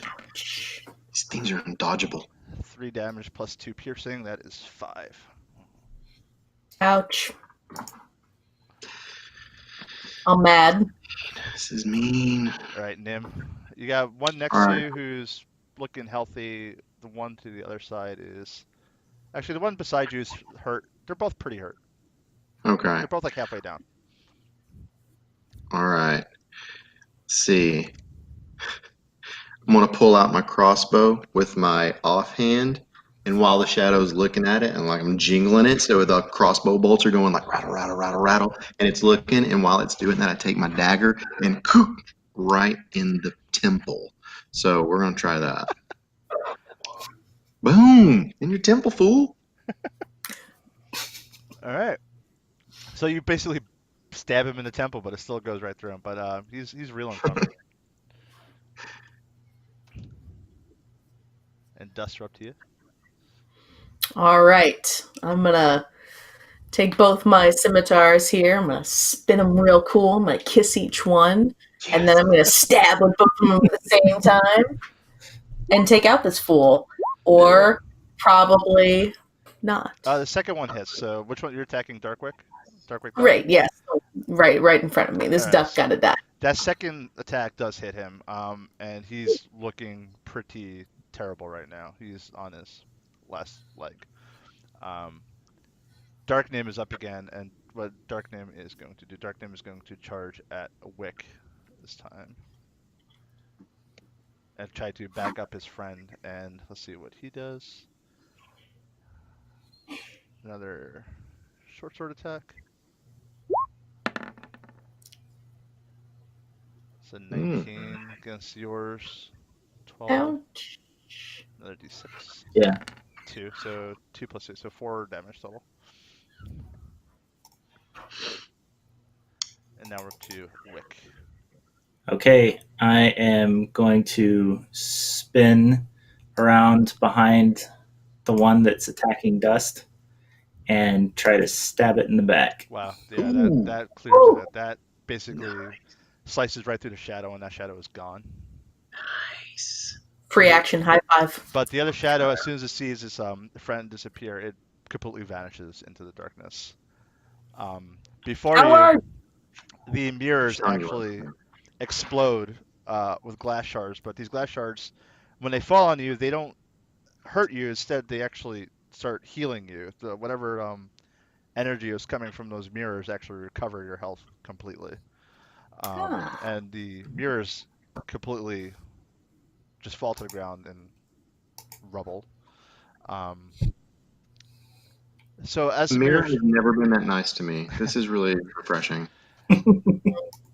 Ouch. These things are undodgeable. 3 damage plus 2 piercing. That is 5. Ouch. I'm mad. This is mean. All right, Nim. You got one next All to right. you who's looking healthy. The one to the other side is... Actually, the one beside you is hurt. They're both pretty hurt. Okay. They're both like halfway down. All right. Let's see. I'm going to pull out my crossbow with my offhand, and while the shadow's looking at it, and like I'm jingling it, so the crossbow bolts are going like rattle, rattle, rattle, rattle, and it's looking, and while it's doing that, I take my dagger and right in the temple. So we're going to try that. Boom! In your temple, fool! All right. So you basically stab him in the temple, but it still goes right through him. But he's reeling from it. And And Dust, we're up to you. All right. I'm going to take both my scimitars here. I'm going to spin them real cool. I'm going to kiss each one. And then I'm going to stab with both of them at the same time and take out this fool. Or probably not. The second one hits. So which one? You're attacking Darkwick? Darkwick Duck? Right, yes. Right in front of me. This All right, duck so got to die. that second attack does hit him, and he's looking pretty terrible right now. He's on his last leg. Darkname is up again, and what Darkname is going to do, Darkname is going to charge at Wick this time. And try to back up his friend, and let's see what he does. Another short sword attack. It's a 19 against yours. 12. Ouch. Another d6. Yeah. 2. So 2 plus 2. So 4 damage total. And now we're up to Wick. Okay, I am going to spin around behind the one that's attacking Dust and try to stab it in the back. Wow. Yeah, that clears it. That basically slices right through the shadow, and that shadow is gone. Nice. Free action, high five. But the other shadow, as soon as it sees its friend disappear, it completely vanishes into the darkness. Before you, the mirrors actually explode with glass shards, but these glass shards, when they fall on you, they don't hurt you. Instead, they actually start healing you. Whatever energy is coming from those mirrors actually recover your health completely. And the mirrors completely just fall to the ground in rubble. So as the Mirror has never been that nice to me. This is really refreshing.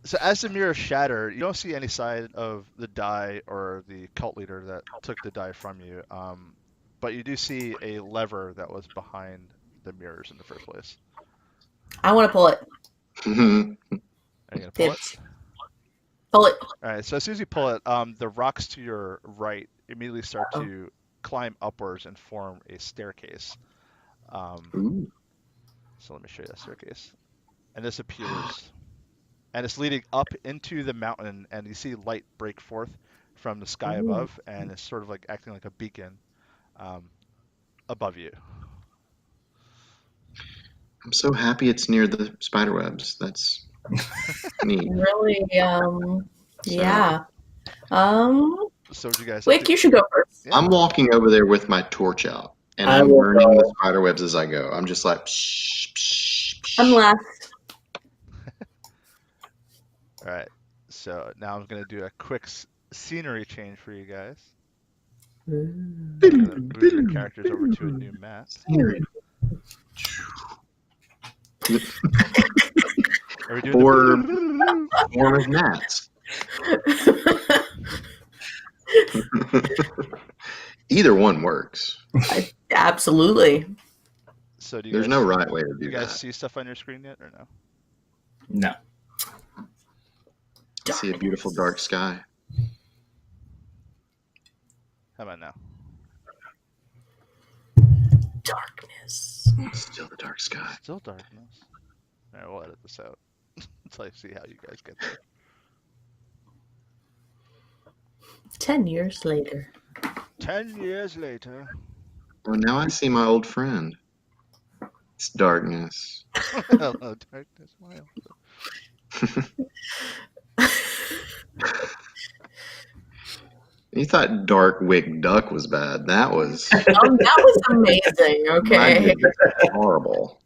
So as the mirrors shatter, you don't see any side of the die or the cult leader that took the die from you. But you do see a lever that was behind the mirrors in the first place. I want to pull it. Are you gonna pull it? Pull it. All right. So as soon as you pull it, the rocks to your right immediately start to climb upwards and form a staircase. So let me show you that staircase. And this appears. And it's leading up into the mountain, and you see light break forth from the sky above, and it's sort of like acting like a beacon above you. I'm so happy it's near the spiderwebs. That's neat. Really, yeah. So what you guys Wick, you should go first. Yeah. I'm walking over there with my torch out, and I'm burning the spiderwebs as I go. I'm just like, psh, psh, psh. I'm last. All right. So now I'm going to do a quick scenery change for you guys. I'm gonna move your characters over to a new map. Are we doing Or form of gnats. Either one works. Absolutely. So do you There's guys, no right way to do do you guys that. see stuff on your screen yet, or no? No. I see a beautiful dark sky. How about now? Darkness. Still the dark sky. Still darkness. All right, we'll edit this out until I see how you guys get there. 10 years later. 10 years later. Well, now I see my old friend. It's darkness. Hello, darkness, my old. You thought Dark Wick Duck was bad. That was That was amazing. Okay. horrible.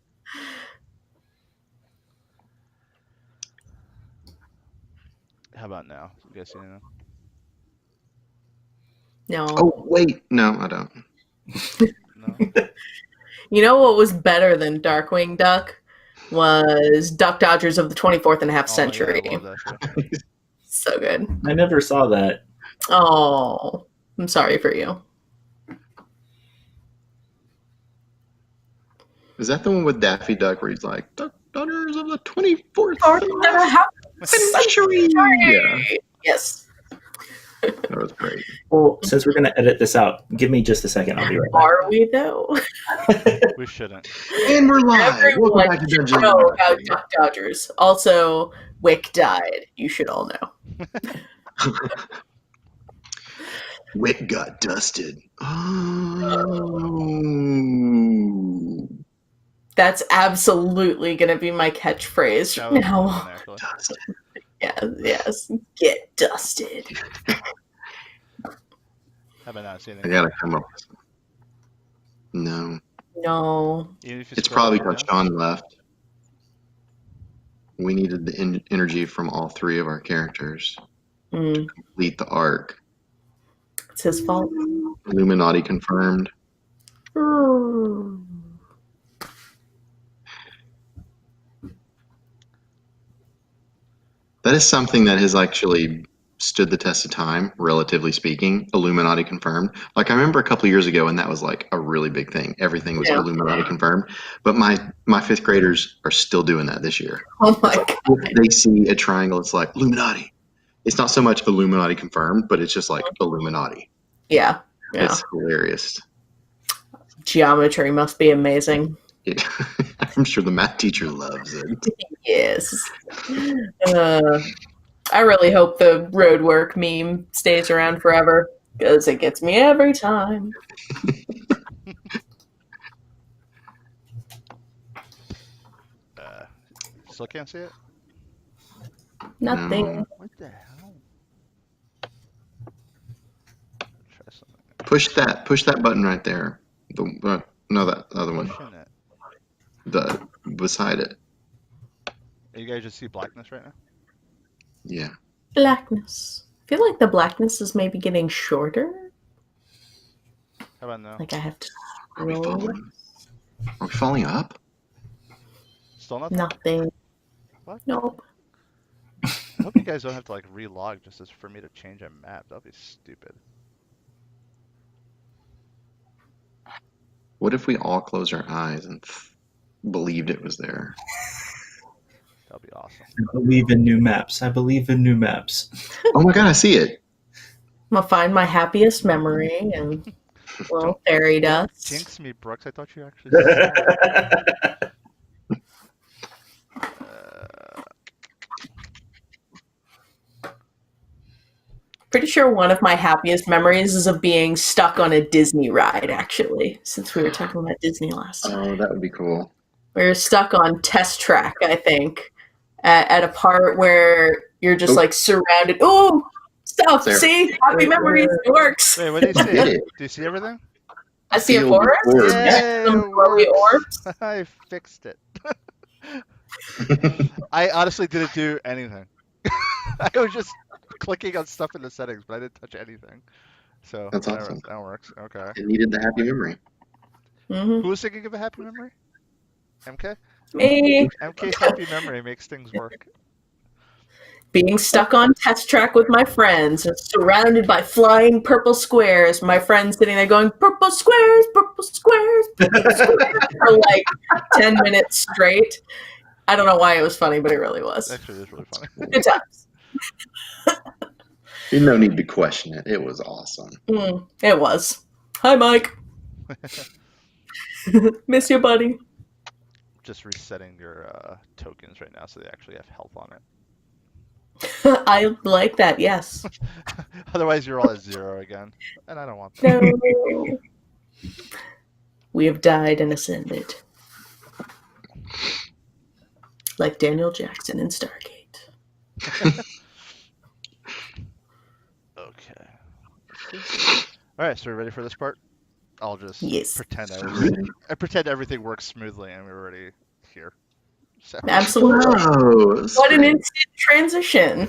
How about now? You guys see anything? No. Oh, wait. No, I don't. No? You know what was better than Darkwing Duck? Was Duck Dodgers of the 24th and a half century. Oh, yeah, I love that show. So good. I never saw that. Oh, I'm sorry for you. Is that the one with Daffy Duck where he's like, Duck Daughters of the 24th Century. century? Yeah. Yes. All was great. Well, since we're going to edit this out, give me just a second. I'll be right back. Are we though? We shouldn't. And we're live. Welcome Everyone back to should Dungeons know and about Dragons. Duck Dodgers. Also, Wick died. You should all know. Wick got dusted. Oh. That's absolutely going to be my catchphrase That was now. fun, actually. Dusted. Yes. Get dusted. Have I not seen I it? gotta come up with something. No. No. Even if you It's scroll probably down, because Sean left. We needed the energy from all three of our characters Mm, to complete the arc. it's his fault. Illuminati confirmed. That is something that has actually stood the test of time, relatively speaking. Illuminati confirmed. Like I remember a couple of years ago, and that was like a really big thing. Everything was Yeah. Illuminati confirmed. But my fifth graders are still doing that this year. Oh my It's like, god. if they see a triangle, it's like Illuminati. It's not so much Illuminati confirmed, but it's just like Illuminati. Yeah. It's hilarious. Geometry must be amazing. I'm sure the math teacher loves it. Yes. I really hope the road work meme stays around forever because it gets me every time. Still can't see it? Nothing. No. What the hell? Try something. Push that button right there. No, that other one. Pushing it. The beside it. You guys just see blackness right now? Yeah. Blackness. I feel like the blackness is maybe getting shorter. How about now? Like I have to Are we scroll. falling? Are we falling up? Still nothing? Nothing. What? Nope. I hope you guys don't have to like relog just as for me to change a map. That'd be stupid. What if we all closed our eyes and believed it was there? That'd be awesome. I believe in new maps. I believe in new maps. Oh my god, I see it. I'm gonna find my happiest memory and little fairy dust. Jinx me, Brooks. I thought you actually saw it. Pretty sure one of my happiest memories is of being stuck on a Disney ride, actually, since we were talking about Disney last time. Oh, that would be cool. We were stuck on Test Track, I think, at a part where you're just like surrounded. Oh, stuff! There. See? Happy memories. It works. Wait, what do you see? Did it. Do you see everything? I see a Field forest. with orbs. Yay, Some it glowy works. orbs. I fixed it. I honestly didn't do anything. I was just clicking on stuff in the settings, but I didn't touch anything. So That's awesome. That works. Okay. It needed the happy memory. Mm-hmm. Who was thinking of a happy memory? MK? Me MK's happy memory makes things work. being stuck on Test Track with my friends, and surrounded by flying purple squares. My friends sitting there going, "Purple squares, purple squares, purple squares," for like 10 minutes straight. I don't know why it was funny, but it really was. Actually, it is really funny. Good times. There's no need to question it. It was awesome. It was. Hi, Mike. Miss you, buddy. Just resetting your tokens right now so they actually have health on it. I like that, yes. Otherwise, you're all at 0 again, and I don't want that. No. We have died and ascended. Like Daniel Jackson in Stargate. Okay. All right, so we're ready for this part? I'll just Yes. pretend Ready. I pretend everything works smoothly and we're already here. So. Absolutely. Oh, What an instant transition.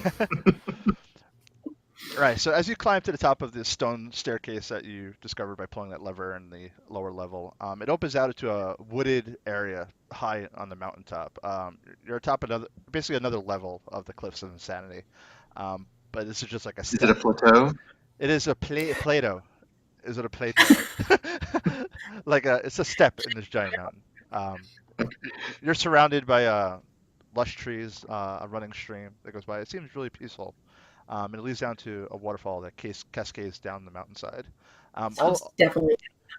Right, so as you climb to the top of this stone staircase that you discovered by pulling that lever in the lower level, it opens out into a wooded area high on the mountaintop. You're atop basically another level of the Cliffs of Insanity, but this is just like a Is step. it a plateau? It is a Plato. Is it a Plato? It's a step in this giant mountain. You're surrounded by lush trees, a running stream that goes by. It seems really peaceful. And it leads down to a waterfall that cascades down the mountainside. Sounds definitely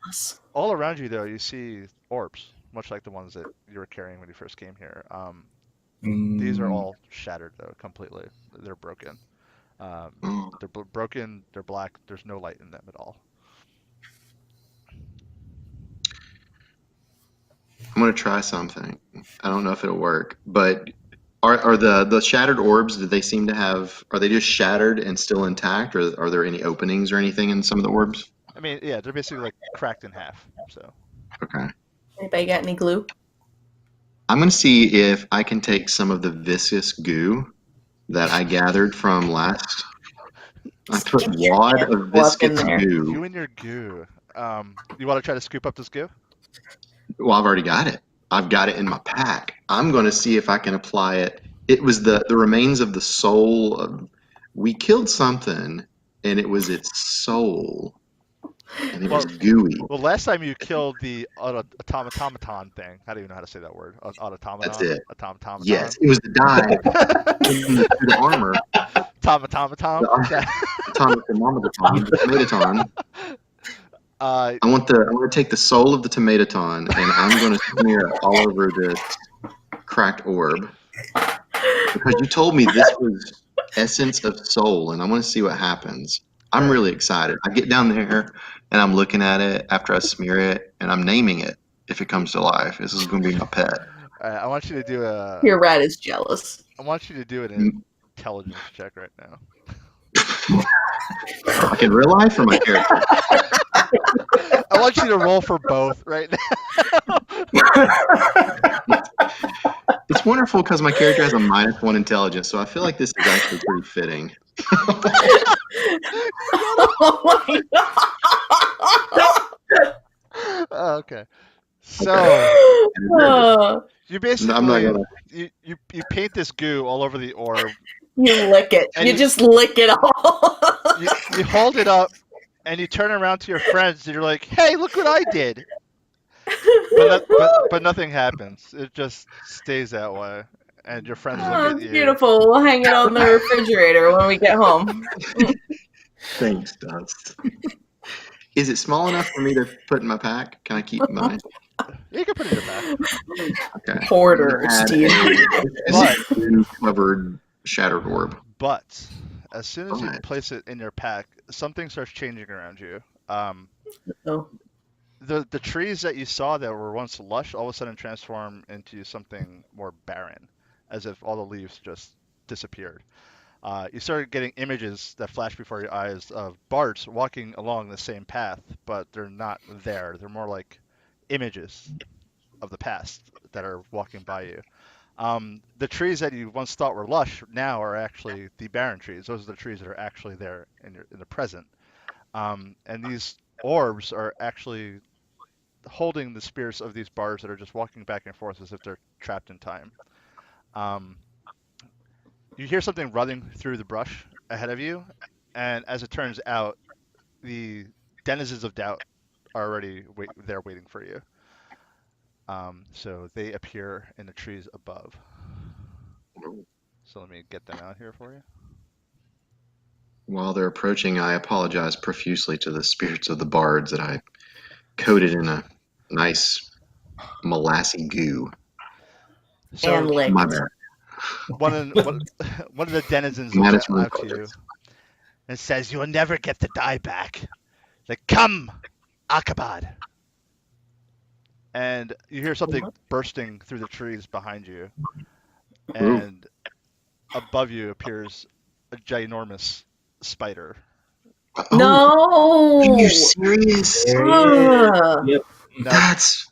us. All around you, though, you see orbs, much like the ones that you were carrying when you first came here. These are all shattered, though, completely. They're broken. They're broken. They're black. There's no light in them at all. I'm gonna try something. I don't know if it'll work, but are the shattered orbs? Do they seem to have? Are they just shattered and still intact, or are there any openings or anything in some of the orbs? I mean, yeah, they're basically like cracked in half. So Okay. Anybody got any glue? I'm gonna see if I can take some of the viscous goo that I gathered from last. I put wad of viscous there. you goo. and your goo. You want to try to scoop up this goo? Well, I've already got it. I've got it in my pack. I'm going to see if I can apply it. It was the remains of the soul of. We killed something, and it was its soul, and it was gooey. Well, last time you killed the automaton thing. I don't even know how to say that word. Automaton. That's it. Automaton. Yes, it was the dye in the armor. Automaton. Tomatoton. I want to take the soul of the tomatoton, and I'm going to smear it all over this cracked orb, because you told me this was essence of soul, and I want to see what happens. I'm really excited. I get down there and I'm looking at it after I smear it, and I'm naming it if it comes to life. This is going to be my pet. I want you to do a. Your rat is jealous. I want you to do an intelligence check right now. Like in real life or my character? I want you to roll for both right now. It's wonderful because my character has a -1 intelligence, so I feel like this is actually pretty fitting. Oh my god! Okay. So you basically you paint this goo all over the orb. You lick it. You just lick it all. You hold it up and you turn around to your friends and you're like, "Hey, look what I did!" But nothing happens. It just stays that way, and your friends look at you. Beautiful. We'll hang it on the refrigerator when we get home. Thanks, Dust. Is it small enough for me to put in my pack? Can I keep mine? You can put it in your pack. Okay. Hoarder, Steve. Covered shattered orb. But as soon as you place it in your pack, something starts changing around you. The trees that you saw that were once lush all of a sudden transform into something more barren, as if all the leaves just disappeared. You started getting images that flash before your eyes of bards walking along the same path, but they're not there. They're more like images of the past that are walking by you. The trees that you once thought were lush now are actually the barren trees. Those are the trees that are actually there in the present. And these orbs are actually holding the spirits of these bards that are just walking back and forth as if they're trapped in time. You hear something running through the brush ahead of you, and as it turns out, the Denizens of Doubt are already there waiting for you. So they appear in the trees above. So let me get them out here for you. While they're approaching, I apologize profusely to the spirits of the bards that I coated in a nice molassy goo. So, and licked. My bad. One of the denizens looks out to you and says, "You will never get the die back. Like, come, Akabad." And you hear something bursting through the trees behind you, and above you appears a ginormous spider. No! Are you serious? Yep. That's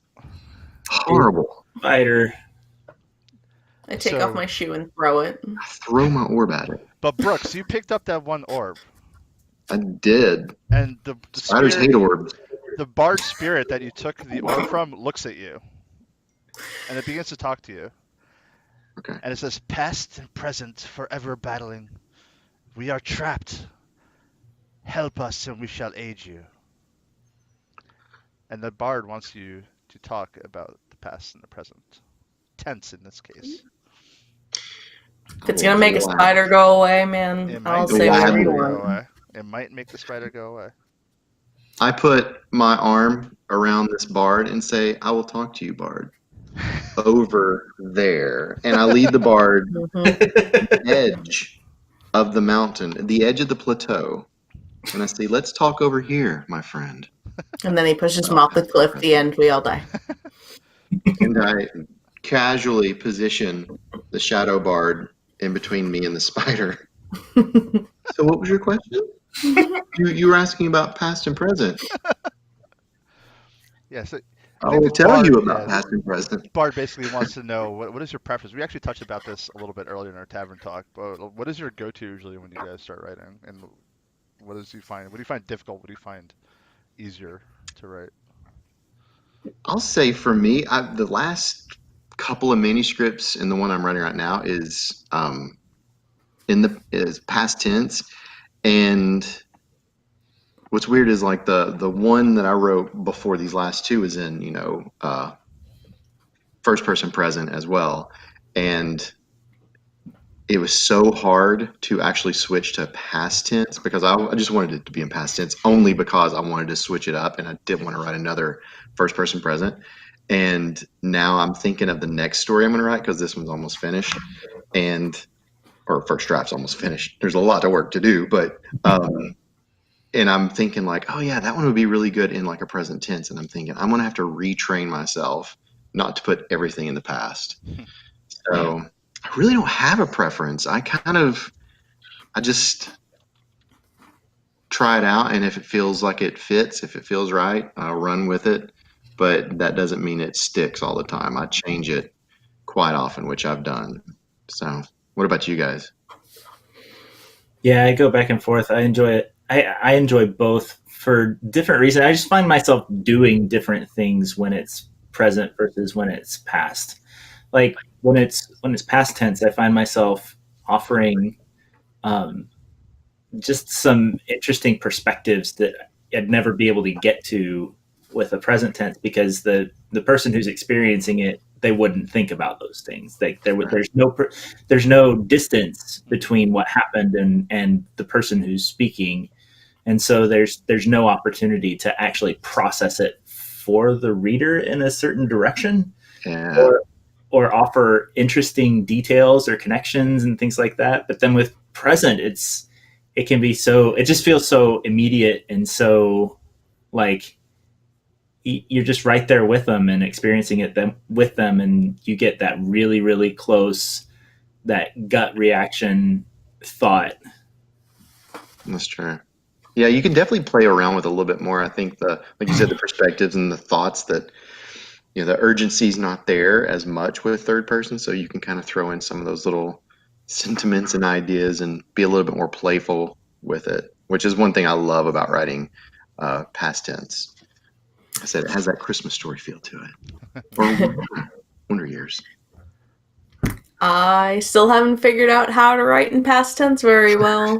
horrible. Spider. I take off my shoe and throw it. I throw my orb at it. But Brooks, you picked up that one orb. I did. And the spiders hate orbs. The bard spirit that you took the orb from looks at you. And it begins to talk to you. Okay. And it says, "Past and present, forever battling. We are trapped. Help us and we shall aid you." And the bard wants you to talk about the past and the present. Tense in this case. it's gonna make a spider go away, man, It I'll might say make the whatever you spider go want. away. It might make the spider go away. I put my arm around this bard and say, I will talk to you, bard, over there. And I lead the bard Mhm. edge of the mountain, the edge of the plateau. And I say, let's talk over here, my friend. And then he pushes him Oh, off the Pastor cliff. The Preston. end. We all die. And I casually position the shadow bard in between me and the spider. So what was your question? You were asking about past and present. Yeah, so I I think will the tell bard, you about yeah, past and present. bard basically wants to know what is your preference. We actually touched about this a little bit earlier in our tavern talk, but what is your go-to usually when you guys start writing, and what does you find? What do you find difficult? What do you find easier to write? I'll say for me, the last couple of manuscripts and the one I'm writing right now is is past tense. And what's weird is like the one that I wrote before these last two is in first person present as well, and it was so hard to actually switch to past tense because I just wanted it to be in past tense only because I wanted to switch it up and I didn't want to write another first person present. And now I'm thinking of the next story I'm going to write because this one's almost finished, and or first draft's almost finished. There's a lot of work to do, but and I'm thinking like, oh yeah, that one would be really good in like a present tense. And I'm thinking I'm going to have to retrain myself not to put everything in the past. So I really don't have a preference. I just try it out, and if it feels like it fits, if it feels right, I'll run with it. But that doesn't mean it sticks all the time. I change it quite often, which I've done. So, what about you guys? Yeah, I go back and forth. I enjoy it. I enjoy both for different reasons. I just find myself doing different things when it's present versus when it's past. Like when it's past tense, I find myself offering um, just some interesting perspectives that I'd never be able to get to with a present tense because the person who's experiencing it, they wouldn't think about those things. There's no distance between what happened and the person who's speaking, and so there's no opportunity to actually process it for the reader in a certain direction, Yeah, or offer interesting details or connections and things like that. But then with present, it can be so, it just feels so immediate and so like you're just right there with them and experiencing it with them, and you get that really really close, that gut reaction thought. that's true. Yeah, you can definitely play around with it a little bit more. I think like you said, the perspectives and the thoughts that the urgency's not there as much with third person, so you can kind of throw in some of those little sentiments and ideas and be a little bit more playful with it, which is one thing I love about writing past tense. I said it has that Christmas story feel to it, or Wonder Years. I still haven't figured out how to write in past tense very well.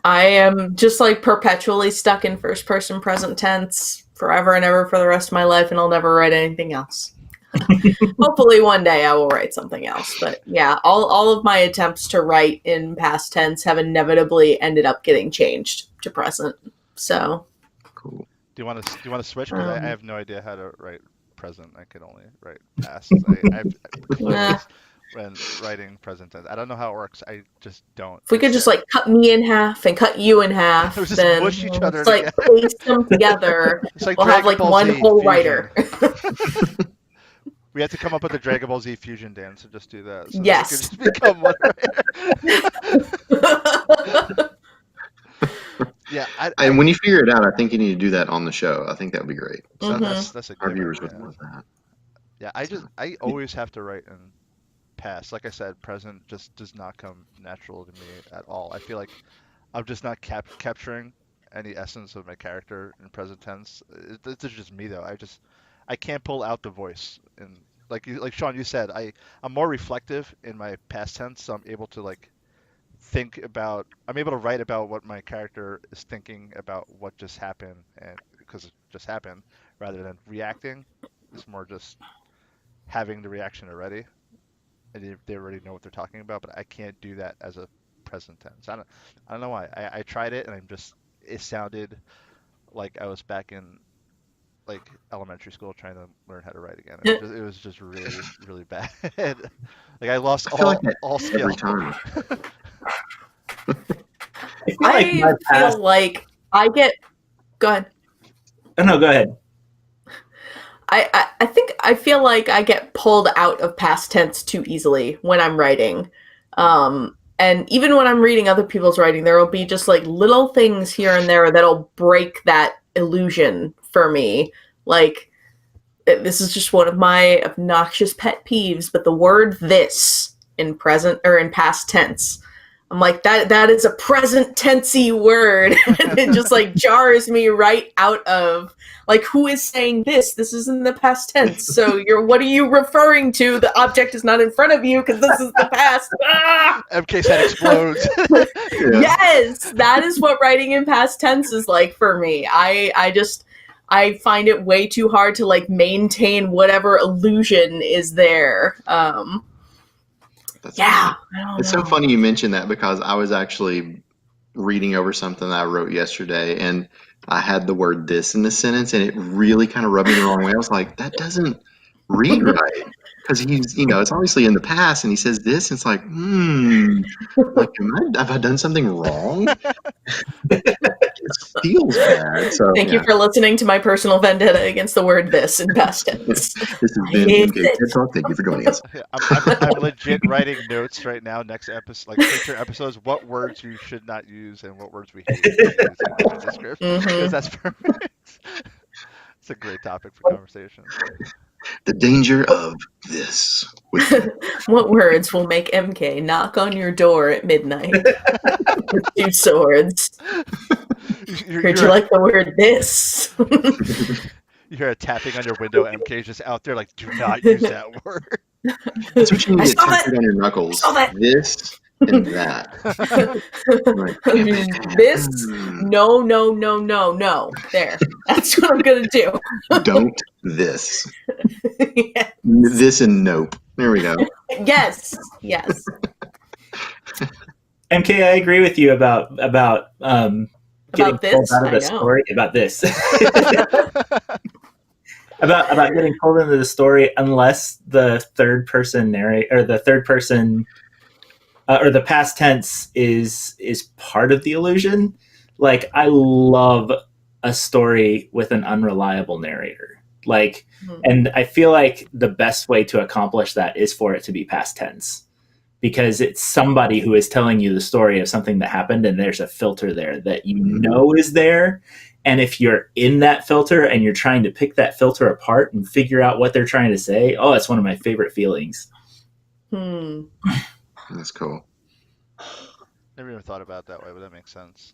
I am just like perpetually stuck in first person present tense forever and ever for the rest of my life, and I'll never write anything else. Hopefully one day I will write something else. But yeah, all of my attempts to write in past tense have inevitably ended up getting changed to present. So Cool. Do you want to switch? Because I have no idea how to write present. I can only write past. I'm clueless when writing present tense. I don't know how it works. I just don't. if we could just like cut me in half and cut you in half, Just then mush each other it's like together. paste them together. It's like We'll have Dragon like Ball one Z whole fusion. writer. We had to come up with a Dragon Ball Z fusion dance, so just do that. So Yes. that we could just become one. Yeah, And when you figure it out, I think you need to do that on the show. I think that would be great. so Mhm. that's a Our good viewers idea. would love that. Yeah, I always have to write in past. Like I said, present just does not come natural to me at all. I feel like I'm just not capturing any essence of my character in present tense. It's just me though. I can't pull out the voice. And like Sean, you said, I'm more reflective in my past tense, so I'm able to I'm able to write about what my character is thinking about what just happened, and because it just happened, rather than reacting. It's more just having the reaction already. and they already know what they're talking about, but I can't do that as a present tense. I don't know why. I tried it, and it sounded like I was back in like elementary school trying to learn how to write again. It was just really, really bad. Like I lost I feel like that all skill. every time. my past. Feel like I get. Go ahead. Oh no, go ahead. I think I feel like I get pulled out of past tense too easily when I'm writing. And even when I'm reading other people's writing, there will be just like little things here and there that'll break that illusion for me. Like, this is just one of my obnoxious pet peeves, but the word this in present or in past tense, I'm like, that is a present tensey word. And it just like jars me right out of like, who is saying this? This is in the past tense. So what are you referring to? The object is not in front of you because this is the past. Ah! MK's head explodes. Yeah. Yes, that is what writing in past tense is like for me. I find it way too hard to like maintain whatever illusion is there. That's Yeah, funny. I don't It's know. so funny you mentioned that because I was actually reading over something that I wrote yesterday, and I had the word "this" in the sentence, and it really kind of rubbed me the wrong way. I was like, that doesn't read right because he's, it's obviously in the past, and he says this, and it's like, like, have I done something wrong? It feels bad. So Thank you for listening to my personal vendetta against the word "this" in past tense. This has been MK TED Talk. Thank you for joining us. I'm legit writing notes right now. Next episode, like future episodes, what words you should not use and what words we hate to use in the script, because that's perfect. It's a great topic for conversation. The danger of this. What words will make MK knock on your door at midnight with 2 swords? Heard you like the word "this"? You hear a tapping on your window. MK's just out there like, do not use that word. That's what you need to get saw that. tattooed on your knuckles. saw that. This and that. Like, This? No. There. That's what I'm gonna do. Don't this. Yeah. This and nope. There we go. Yes. MK, I agree with you about getting About pulled this? out of I the know. story. About this. about getting pulled into the story unless the third person narrate or the third person or the past tense is part of the illusion. Like, I love a story with an unreliable narrator. Like, and I feel like the best way to accomplish that is for it to be past tense, because it's somebody who is telling you the story of something that happened, and there's a filter there that you know is there. And if you're in that filter and you're trying to pick that filter apart and figure out what they're trying to say, oh, it's one of my favorite feelings. That's cool. Never even thought about it that way, but that makes sense.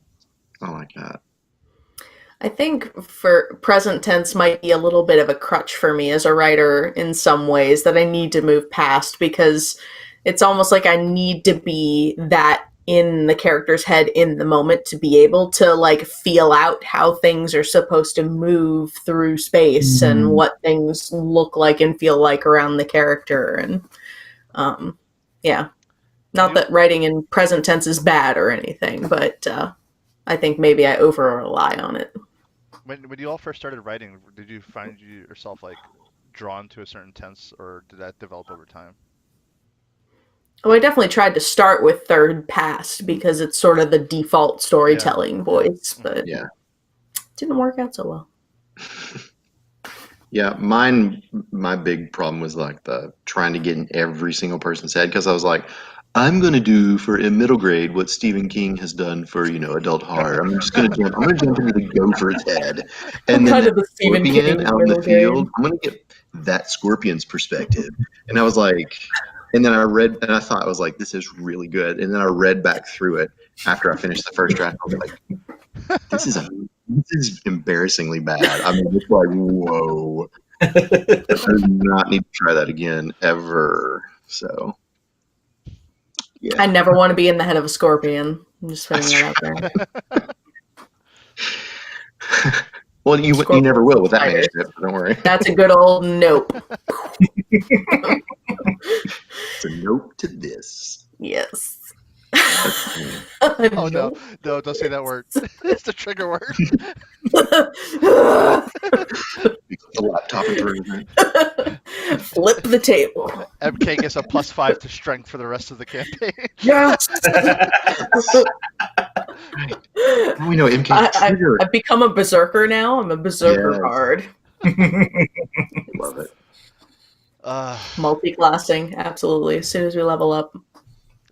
I like that. I think for present tense might be a little bit of a crutch for me as a writer in some ways that I need to move past, because it's almost like I need to be that in the character's head in the moment to be able to like feel out how things are supposed to move through space and what things look like and feel like around the character. And not that writing in present tense is bad or anything, but I think maybe I over rely on it. When you all first started writing, did you find yourself like drawn to a certain tense, or did that develop over time? Oh, I definitely tried to start with third past because it's sort of the default storytelling voice, but it didn't work out so well. Yeah, my big problem was like the trying to get in every single person's head, because I was like, I'm going to do for a middle grade what Stephen King has done for, adult horror. I'm going to jump into the gopher's head. And then the scorpion out in the field, I'm going to get that scorpion's perspective. And I was like, and then I read, and I thought, I was like, this is really good. And then I read back through it after I finished the first draft. I was like, this is embarrassingly bad. I mean, it's like, whoa. I do not need to try that again, ever. So. Yeah. I never want to be in the head of a scorpion. I'm just putting that out there. Well, you never will with that manuscript, don't worry. That's a good old nope. It's a note to this. Yes. Oh no, don't say that word. It's the trigger word. The laptop and throw it in. Flip the table. MK gets a +5 to strength for the rest of the campaign. Yes. We know MK trigger. I've become a berserker now. I'm a berserker Yes. bard. Love it. Multi-classing, absolutely. As soon as we level up.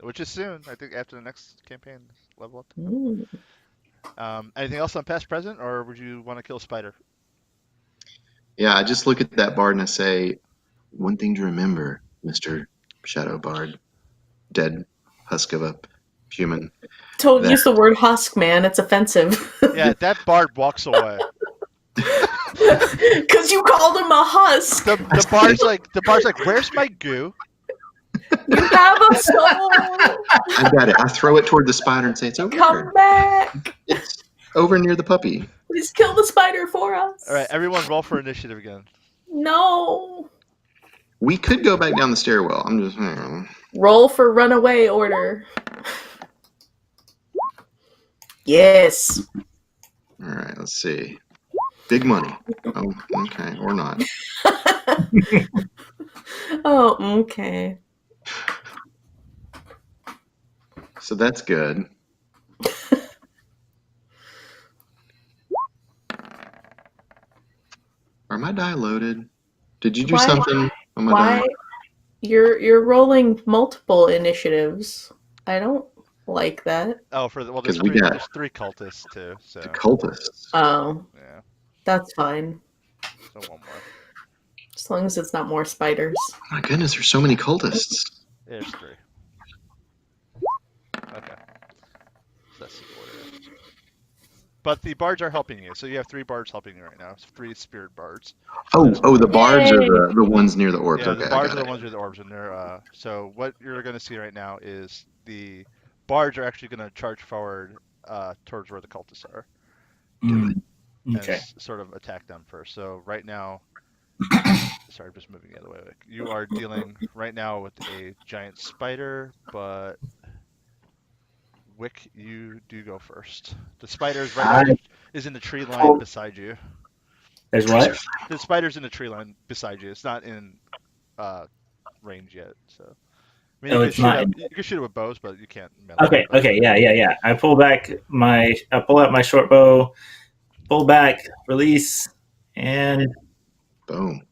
Which is soon. I think after the next campaign, level up. Mm. Anything else on past, present, or would you want to kill a spider? Yeah, I just look at that bard and I say, one thing to remember, Mr. Shadow Bard, dead husk of a human. Don't use the word husk, man. It's offensive. Yeah, that bard walks away. Because you called him a husk. The bard's like, where's my goo? You have a soul. I got it. I throw it toward the spider and say, it's over Come here. back. It's over near the puppy. Please kill the spider for us. All right, everyone roll for initiative again. No. We could go back down the stairwell. I'm just... Roll for runaway order. Yes. All right, let's see. Big money. Oh, okay. Or not. Oh, okay. So that's good. Are my die loaded? Did you do Why- something on my Why? die? You're rolling multiple initiatives. I don't like that. Oh, there's 'Cause we got- there's 3 cultists too. So The cultists. Oh, yeah, that's fine. so one more. As long as it's not more spiders. Oh my goodness, there's so many cultists. There's 3. Okay, so that's the order. But the bards are helping you, so you have 3 bards helping you right now. It's 3 spirit bards. Oh, the bards Yay. are the ones near the orbs. Yeah, Okay, the I bards got are it. the ones with the orbs in there. So what you're going to see right now is the bards are actually going to charge forward towards where the cultists are. Mm, And okay. sort of attack them first. So right now, sorry, I'm just moving the other way. You are dealing right now with a giant spider, but Wick, you do go first. The spider's right now is in the tree line beside you. There's what? The spider's in the tree line beside you. It's not in range yet. So I mean, Oh, you it's not. you can shoot it with bows, but you can't. melee Okay, it, but- okay, yeah. I pull out my short bow, pull back, release, and Boom.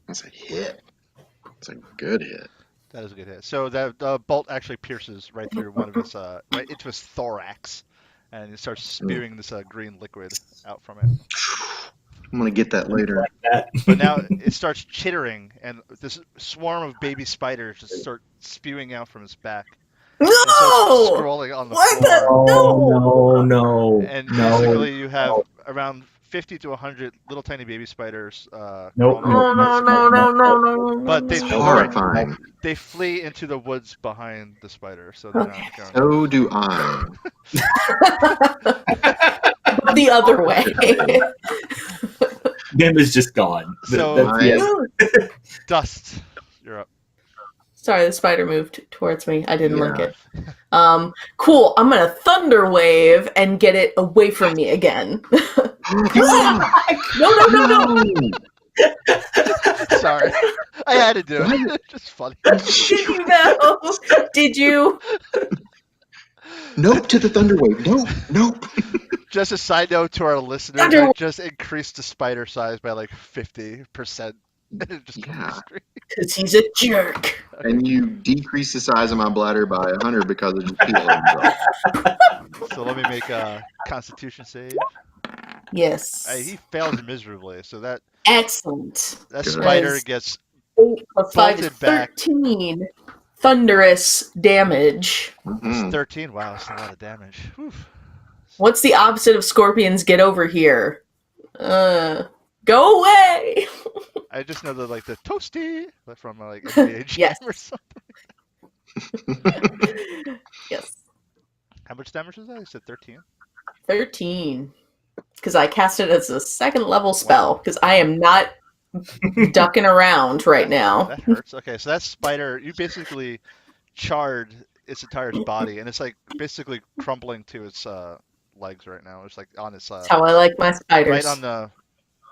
That's a hit. That's a good hit. That is a good hit. So the bolt actually pierces right through one of his right into his thorax, and it starts spewing this green liquid out from it. I'm gonna get that later. like that. But now it starts chittering, and this swarm of baby spiders just start spewing out from his back. And it starts No! scrolling on the What floor. Oh no! And no. basically, you have around 50 to 100 little tiny baby spiders. Nope. crawling No, out. no. But they It's horrifying. They flee into the woods behind the spider, so they're Okay. not going. So do I. The other way. Nim is just gone. So- That's the end. Dust, you're up. Sorry, the spider moved towards me. I didn't like Yeah. it. Cool. I'm gonna thunder wave and get it away from me again. No. Sorry, I had to do it. It's just funny. Did you know? Did you? Nope to the thunder wave. Nope. Just a side note to our listeners, Thunder- I just increased the spider size by like 50%. It just comes Yeah. straight. Because he's a jerk. And you decrease the size of my bladder by 100 because of just peeling. So let me make a Constitution save. Yes. He fails miserably, so that Excellent. Good. spider Yes. gets 8 plus 5 is Bolted back. 13 thunderous damage. Mhm. 13. Wow, that's a lot of damage. Whew. What's the opposite of scorpions? Get over here. Go away. I just know the toasty from like NBA Jam Yes. or something. Yes. How much damage is that? You said 13. 13. Because I cast it as a second level spell. Because I am not ducking around right now. That hurts. Okay, so that spider, you basically charred its entire body, and it's like basically crumbling to its legs right now. It's like on its That's how I like my spiders. right on the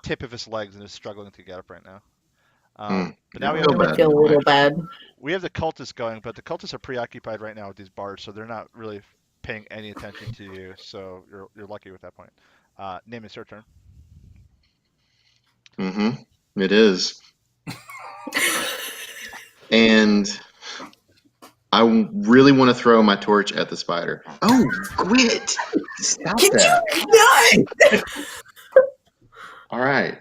tip of its legs, and it's struggling to get up right now. But now I we feel have bad. I feel a little bad. we have the cultists going, but the cultists are preoccupied right now with these bards, so they're not really paying any attention to you. So you're lucky with that point. Name is your turn. It is. And I really want to throw my torch at the spider. Oh, quit! Stop that. All right.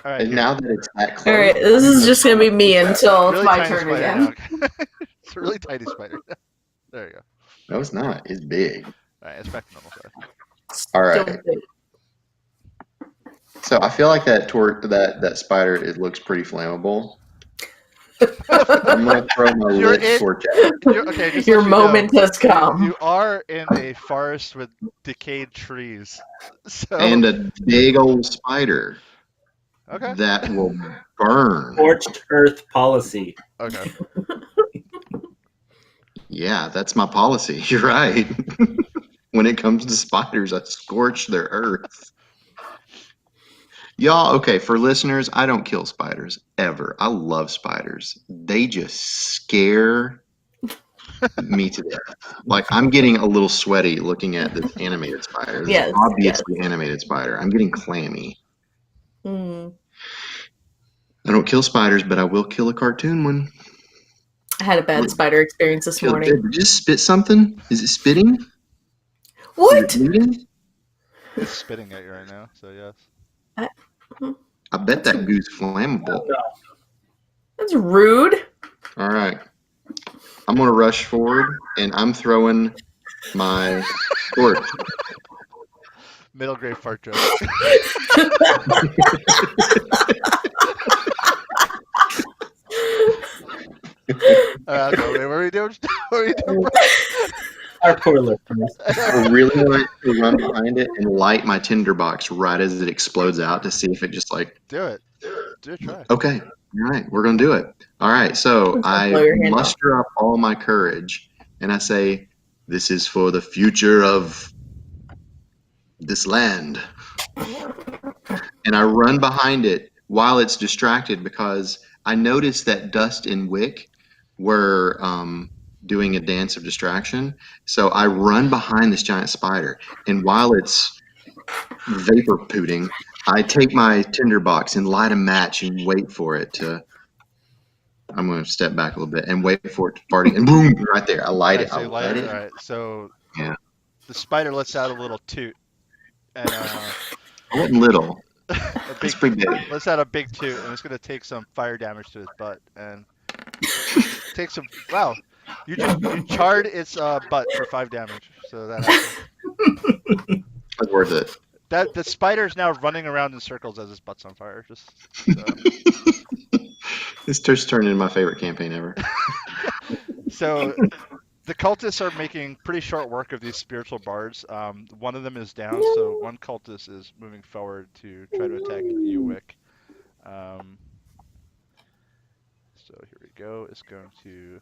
All right. And here. now that it's that close. All right, this is just gonna be me until Really it's my tiny turn spider again. now. It's a really tiny spider. There you go. No, it's not. It's big. All right, it's back to normal size. All right. Don't think- So I feel like that spider, it looks pretty flammable. I'm gonna throw my You're lit in- torch at it. Okay, just Your let you know, moment has come. You are in a forest with decayed trees. So And a big old spider okay. that will burn. Scorched earth policy. Okay. Yeah, that's my policy. You're right. When it comes to spiders, I scorch their earth. Y'all, okay, for listeners, I don't kill spiders ever. I love spiders. They just scare me to death. Like, I'm getting a little sweaty looking at this animated spider. This Yes, obviously animated spider. I'm getting clammy. Mm. I don't kill spiders, but I will kill a cartoon one. I had a bad spider experience this morning. Did you just spit something? Is it spitting? What? Is it bleeding? It's spitting at you right now, so yes. I bet that goo's flammable. That's rude. All right. I'm going to rush forward, and I'm throwing my torch. Middle grade fart joke. Okay, wait, what are we doing? What are we doing, bro? Our poor listeners. I really want to run behind it and light my tinderbox right as it explodes out to see if it just like. Do it. Do it, try. Okay. All right. We're going to do it. All right. So I blow your hand muster up all my courage and I say, this is for the future of this land. And I run behind it while it's distracted because I noticed that Dust and Wick were doing a dance of distraction. So I run behind this giant spider, and while it's vapor pooting, I take my tinderbox and light a match and wait for it to. I'm going to step back a little bit and wait for it to party, and boom, right there, I light it. So I you light it. All right, so Yeah. the spider lets out a little toot, and I wasn't little. a It's big pretty big. lets out a big toot, and it's gonna take some fire damage to his butt, and take some. Wow, you charred its butt for 5 damage, so that happened. It's worth it. That the spider is now running around in circles as his butt's on fire. Just so. This just turned into my favorite campaign ever. So the cultists are making pretty short work of these spiritual bards. One of them is down, so one cultist is moving forward to try to attack you, Wick. So here we go. It's going to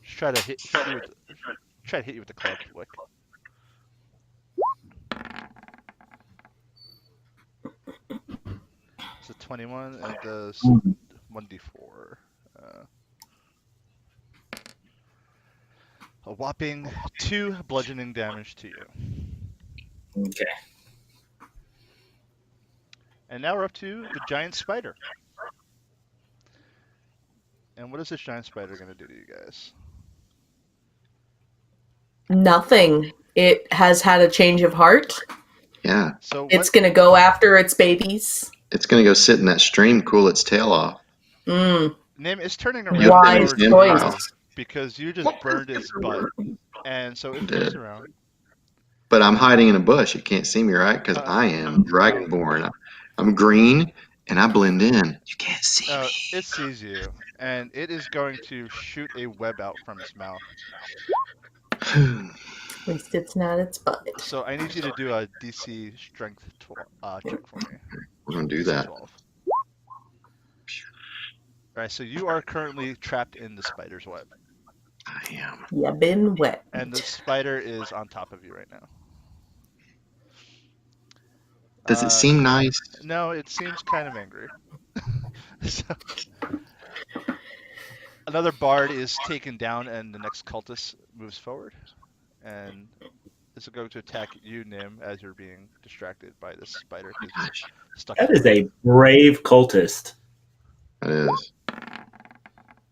try to hit you with the club, Wick. It's a 21 and it does 1d4. A whopping 2 bludgeoning damage to you. Okay. And now we're up to the giant spider. And what is this giant spider going to do to you guys? Nothing. It has had a change of heart. Yeah. So It's going to go after its babies. It's going to go sit in that stream, cool its tail off. Name is turning around Wise towards you choice. because you just burned its butt. And so it turns around. But I'm hiding in a bush. It can't see me, right? Because I am Dragonborn. I'm green, and I blend in. You can't see me. It sees you, and it is going to shoot a web out from its mouth. At least it's not its butt. So I need you to do a DC strength check for me. We're going to do DC that. 12. All right, so you are currently trapped in the spider's web, I am. You been wet. and the spider is on top of you right now. Does it seem nice? No, it seems kind of angry. So, another bard is taken down, and the next cultist moves forward, and this will go to attack you, Nim, as you're being distracted by this spider because you're Gosh, stuck. That in is the a brave cultist. that is.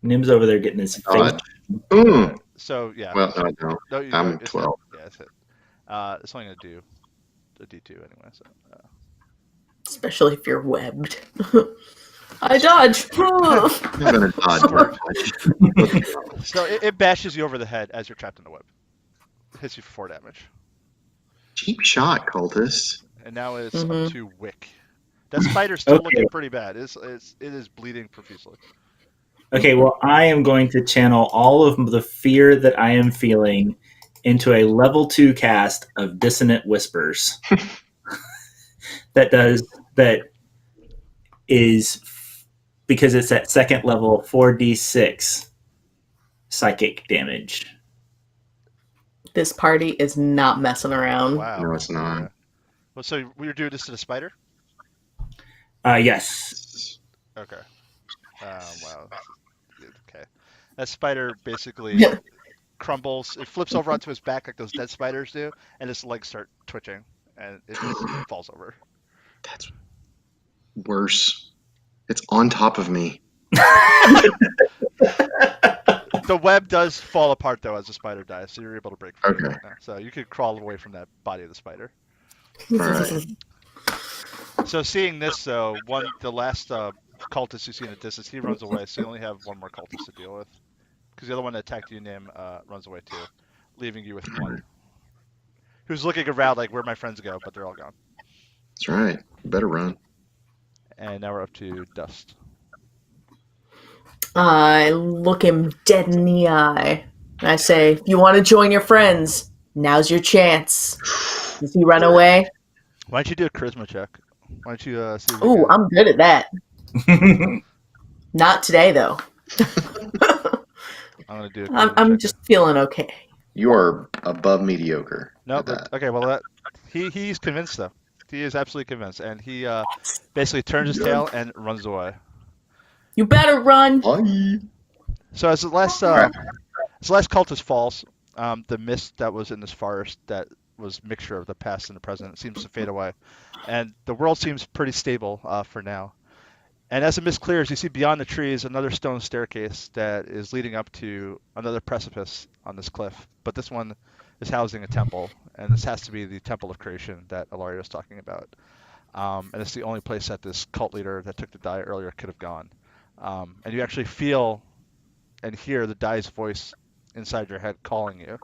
Nim's over there getting his face. Dodge. web. Mm. So yeah. Well, no. No, you I'm it's 12. Hit. Yeah, it's hit. It's only gonna do a D2 anyway. So. Especially if you're webbed. I dodge. I'm gonna dodge. So it bashes you over the head as you're trapped in the web. It hits you for 4 damage. Cheap shot, cultist. And now it's Mhm. up to Wick. That spider's still Okay. looking pretty bad. It is bleeding profusely. Okay, well, I am going to channel all of the fear that I am feeling into a level 2 cast of Dissonant Whispers. That is, because it's at second level, 4d6 psychic damage. This party is not messing around. Wow. No, it's not. Yeah. Well, so we do this to the spider? Yes. Okay. Wow. Okay. That spider basically crumbles. It flips over onto his back like those dead spiders do, and its legs start twitching, and it just falls over. That's worse. It's on top of me. The web does fall apart though as the spider dies, so you're able to break free. Okay. So you could crawl away from that body of the spider. All right. So seeing this though, the last cultist you see in the distance, he runs away, so you only have one more cultist to deal with. Because the other one that attacked you, Nim, runs away too, leaving you with one. Who's looking around like, where'd my friends go? But they're all gone. That's right. You better run. And now we're up to Dust. I look him dead in the eye. And I say, if you want to join your friends, now's your chance. Does he run away? Why don't you do a charisma check? Why don't you see if you Ooh, can- I'm good at that. Not today, though. I'm going to do a charisma I'm check. just feeling okay. You are above mediocre. No, at but that. okay, well, he's convinced, though. He is absolutely convinced. And he basically turns his tail and runs away. You better run. Bye. So as the last cultist falls, the mist that was in this forest that was mixture of the past and the present seems to fade away, and the world seems pretty stable for now. And as the mist clears, you see beyond the trees another stone staircase that is leading up to another precipice on this cliff. But this one is housing a temple, and this has to be the Temple of Creation that Ilaria was talking about. And it's the only place that this cult leader that took the die earlier could have gone. And you actually feel and hear the die's voice inside your head calling you,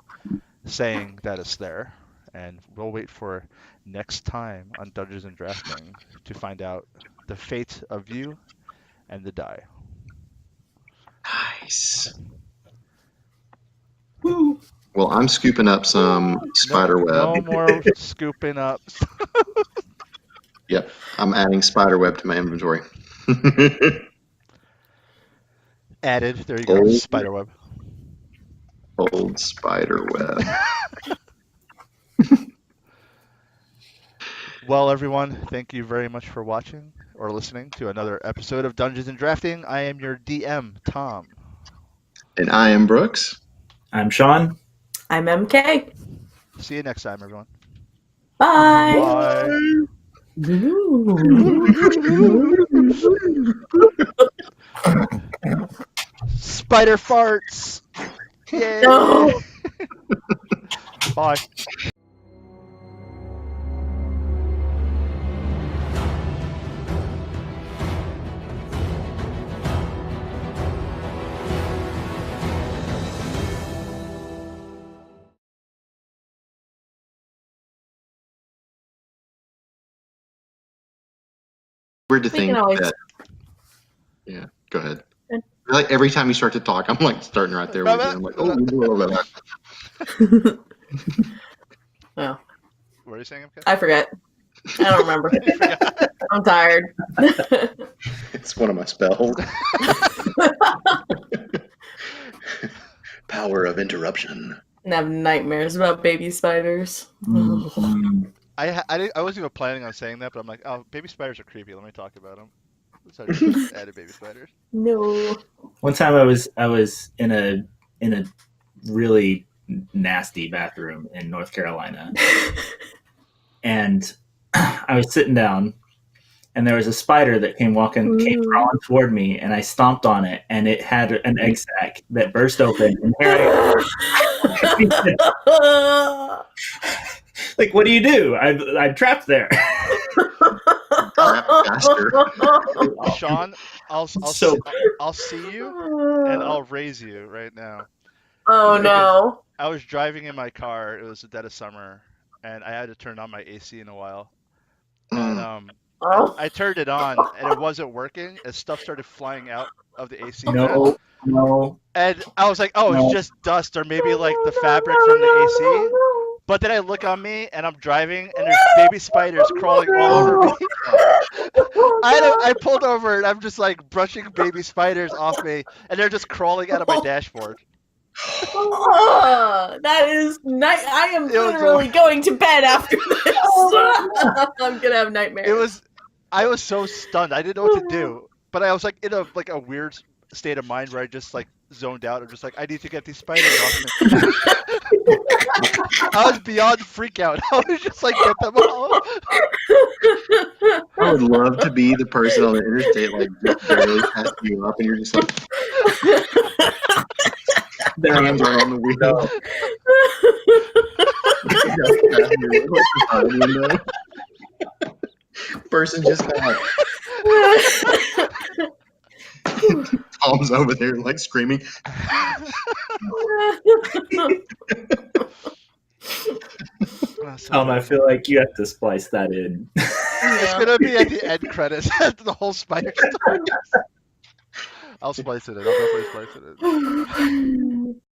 saying that it's there. And we'll wait for next time on Dungeons and Drafting to find out the fate of you and the die. Nice. Well, I'm scooping up some spider web. No more scooping up. Yep, I'm adding spider web to my inventory. Added. There you go. Oh. Spiderweb. Old spider web. Well, everyone, thank you very much for watching or listening to another episode of Dungeons and Drafting. I am your DM, Tom. And I am Brooks. I'm Sean. I'm MK. See you next time, everyone. Bye. Bye. Spider farts. Yay. No. Bye. Weird to We think can always- that. Yeah, go ahead. Good. Like every time you start to talk, I'm like starting right there with you. I'm like, oh, blah, blah, blah. Well, What are you saying, MK? I forget. I don't remember. I'm tired. It's one of my spells. Power of interruption. And have nightmares about baby spiders. I wasn't even planning on saying that, but I'm like, oh, baby spiders are creepy. Let me talk about them. So I just added baby spiders. No. One time I was in a really nasty bathroom in North Carolina, and I was sitting down, and there was a spider that came crawling toward me, and I stomped on it, and it had an egg sac that burst open, and here I am. Like, what do you do? I'm trapped there. Sean, I'll see you and I'll raise you right now. Oh no! I was driving in my car. It was the dead of summer, and I had to turn on my AC in a while. And I turned it on, and it wasn't working. And stuff started flying out of the AC. No. And I was like, oh, it's just dust, or maybe like the fabric from the AC. But then I look on me, and I'm driving, and there's baby spiders crawling all over me. I pulled over, and I'm just like brushing baby spiders off me, and they're just crawling out of my dashboard. That is nice. I am literally going to bed after this. I'm gonna have nightmares. I was so stunned. I didn't know what to do, but I was like in a weird state of mind where I just like zoned out. I'm just like, I need to get these spiders off me. I was beyond freak out. I was just like, get them off. I would love to be the person on the interstate, like, just barely passing you up, and you're just like, their hands are on the wheel. Person just got. Tom's over there, like, screaming. I feel like you have to splice that in. It's gonna be at the end credits. The whole spider story. I'll splice it in. I'll definitely splice it in.